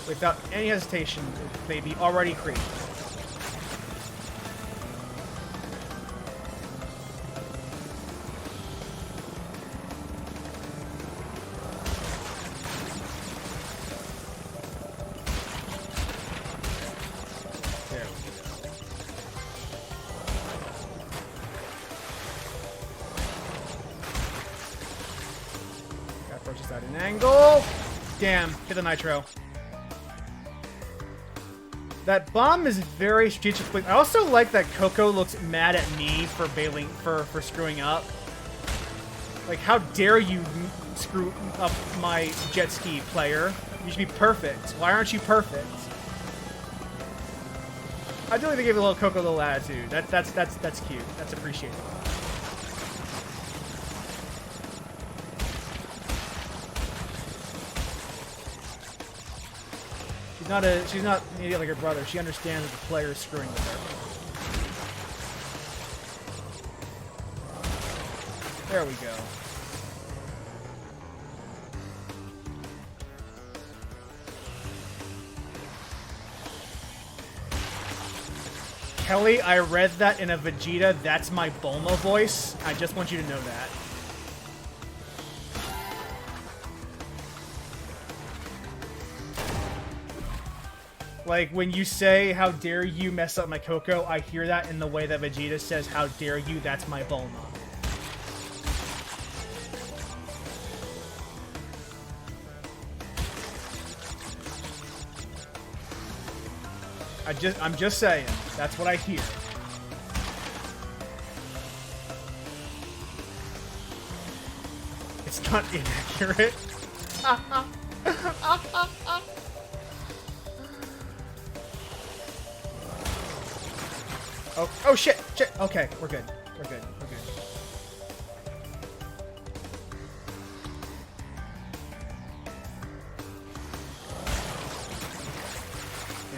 Without any hesitation, they'd be already created. There we go. Gotta purchase that at an angle. Damn, hit the nitro. That bomb is very strategically. I also like that Coco looks mad at me for bailing, for screwing up. Like, how dare you screw up my jet ski, player? You should be perfect. Why aren't you perfect? I do like they gave a little Coco a little attitude. That's cute. That's appreciated. She's not an idiot like her brother. She understands that the player is screwing with her. There we go. Kelly, I read that in a Vegeta, that's my Bulma voice. I just want you to know that. Like, when you say, how dare you mess up my Coco, I hear that in the way that Vegeta says, how dare you, that's my Bulma. I'm just saying, that's what I hear. It's not inaccurate. Oh shit! Okay, we're good. We're good.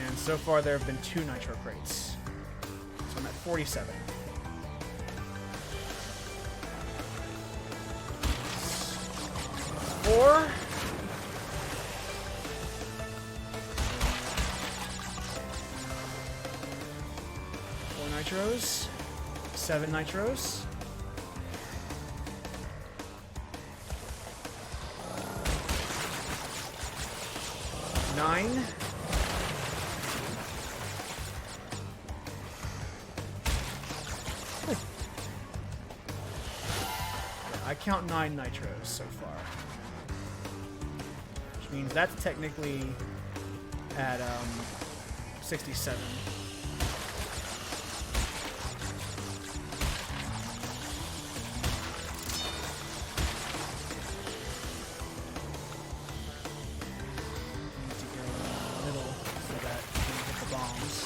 And so far there have been 2 nitro crates. So I'm at 47. Four. 4 nitros. 7 nitros. 9. I count 9 nitros so far. Which means that's technically at 67. Need to go middle so that we can hit the bombs.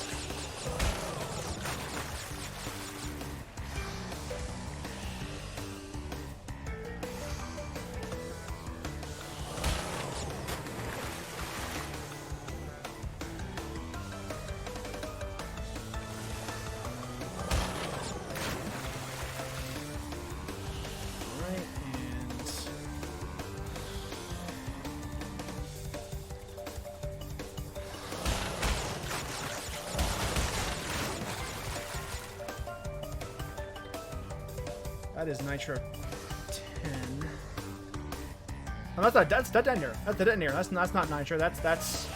That is nitro 10. Oh, that's the detonator. That's the detonator. That's not nitro. That's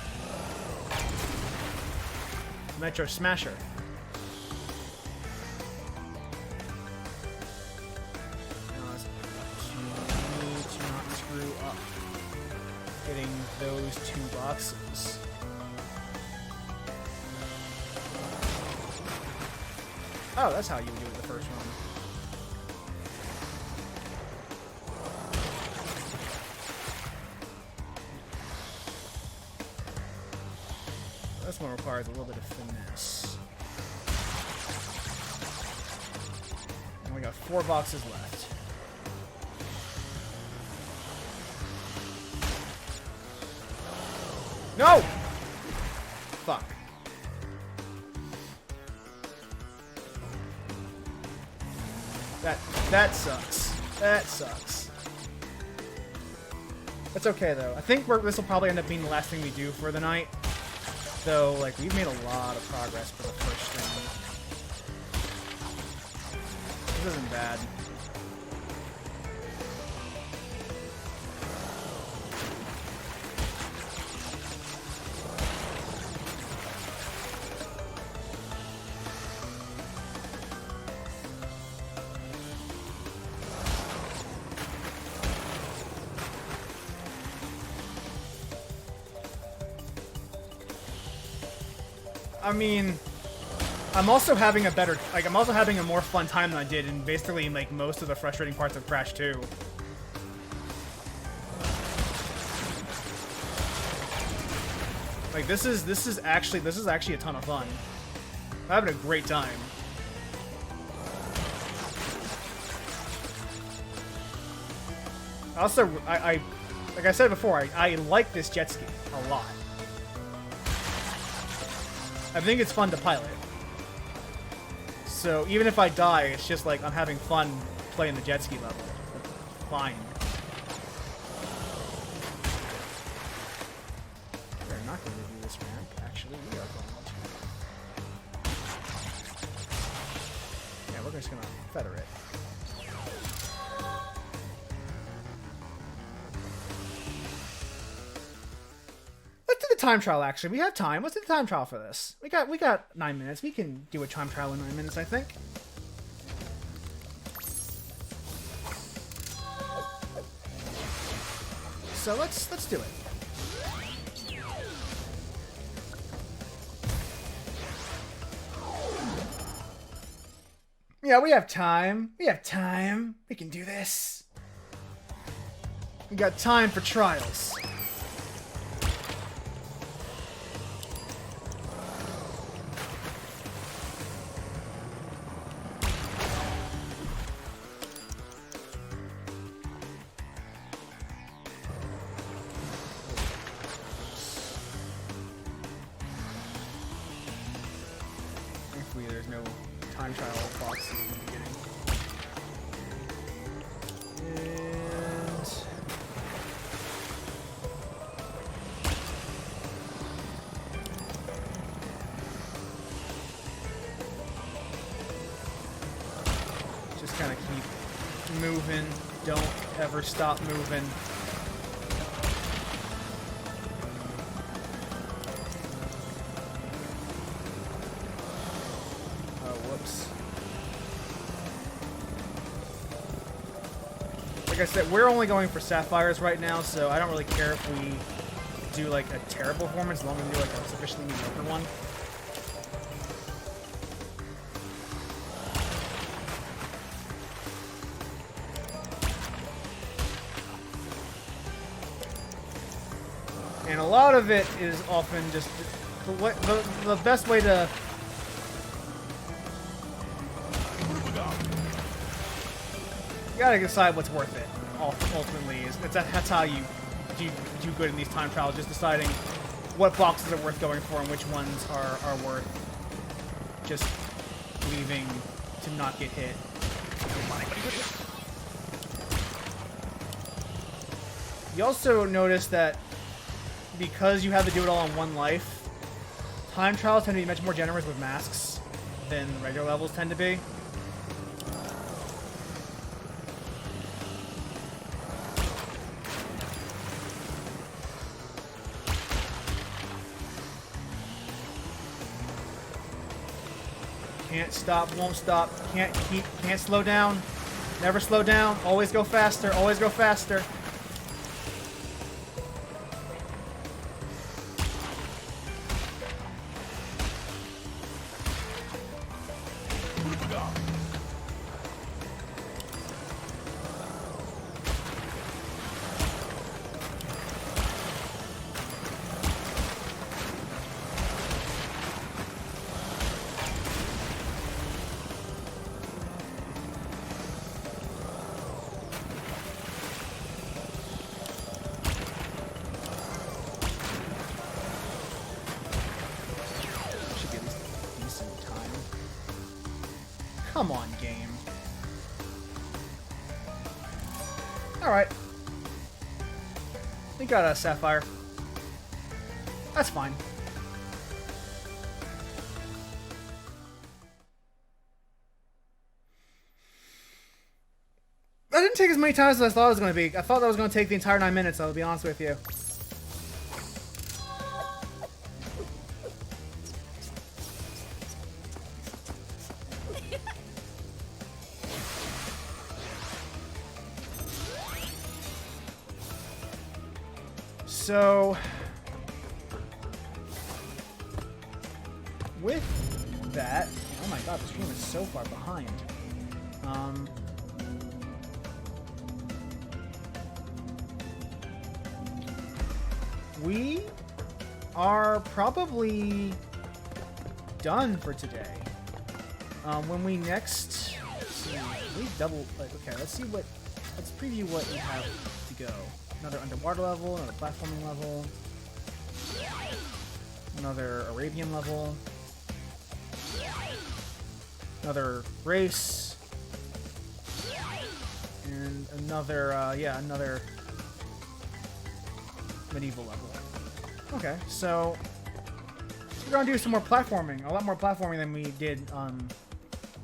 nitro smasher. You need to not screw up getting those 2 boxes. Oh, that's how you would do it the first one. This one requires a little bit of finesse. And we got 4 boxes left. No! Fuck. That sucks. That sucks. That's okay, though. I think this will probably end up being the last thing we do for the night. Though, like, we've made a lot of progress for the first stream. This isn't bad. I mean, I'm also having a better, like, I'm also having a more fun time than I did in basically, like, most of the frustrating parts of Crash 2. Like, this is actually a ton of fun. I'm having a great time. Also, like I said before, I like this jet ski a lot. I think it's fun to pilot. So even if I die, it's just like I'm having fun playing the jet ski level. That's fine. We're not going to do this ramp. Actually, we are going to. Yeah, we're just going to feather it. Time trial, actually. We have time. Let's do the time trial for this. We got 9 minutes. We can do a time trial in 9 minutes, I think. So let's do it. Yeah, we have time. We have time. We can do this. We got time for trials. There's no time trial box in the beginning. And just kind of keep moving. Don't ever stop moving. Like I said, we're only going for sapphires right now, so I don't really care if we do like a terrible performance as long as we do like a sufficiently mediocre one. And a lot of it is often just the best way to... You gotta decide what's worth it, ultimately. That's how you do good in these time trials, just deciding what boxes are worth going for and which ones are worth just leaving to not get hit. You also notice that because you have to do it all in one life, time trials tend to be much more generous with masks than regular levels tend to be. Can't stop, won't stop, can't slow down, never slow down, always go faster, always go faster. Come on, game. Alright. We got a Sapphire. That's fine. That didn't take as many times as I thought it was going to be. I thought that was going to take the entire 9 minutes, I'll be honest with you. So, with that, oh my god, the stream is so far behind. We are probably done for today. When we next, let's see, we double, okay, let's preview what we have to go. Another underwater level, another platforming level, another Arabian level, another race, and another, another medieval level. Okay, so we're gonna do some more platforming, a lot more platforming than we did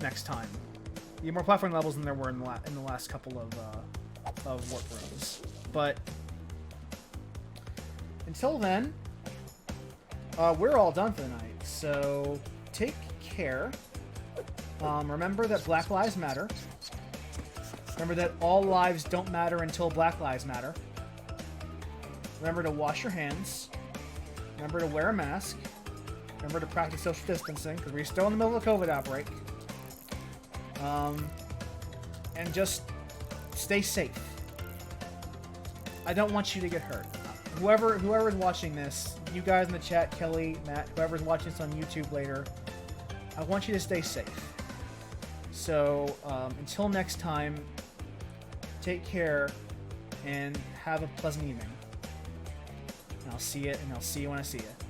next time. You have more platforming levels than there were in the last couple of warp rooms. But until then, we're all done for the night. So take care. Remember that Black Lives Matter. Remember that all lives don't matter until Black Lives Matter. Remember to wash your hands. Remember to wear a mask. Remember to practice social distancing, because we're still in the middle of a COVID outbreak. And just stay safe. I don't want you to get hurt. Whoever is watching this, you guys in the chat, Kelly, Matt, whoever's watching this on YouTube later, I want you to stay safe. So, until next time, take care and have a pleasant evening. And I'll see you when I see you.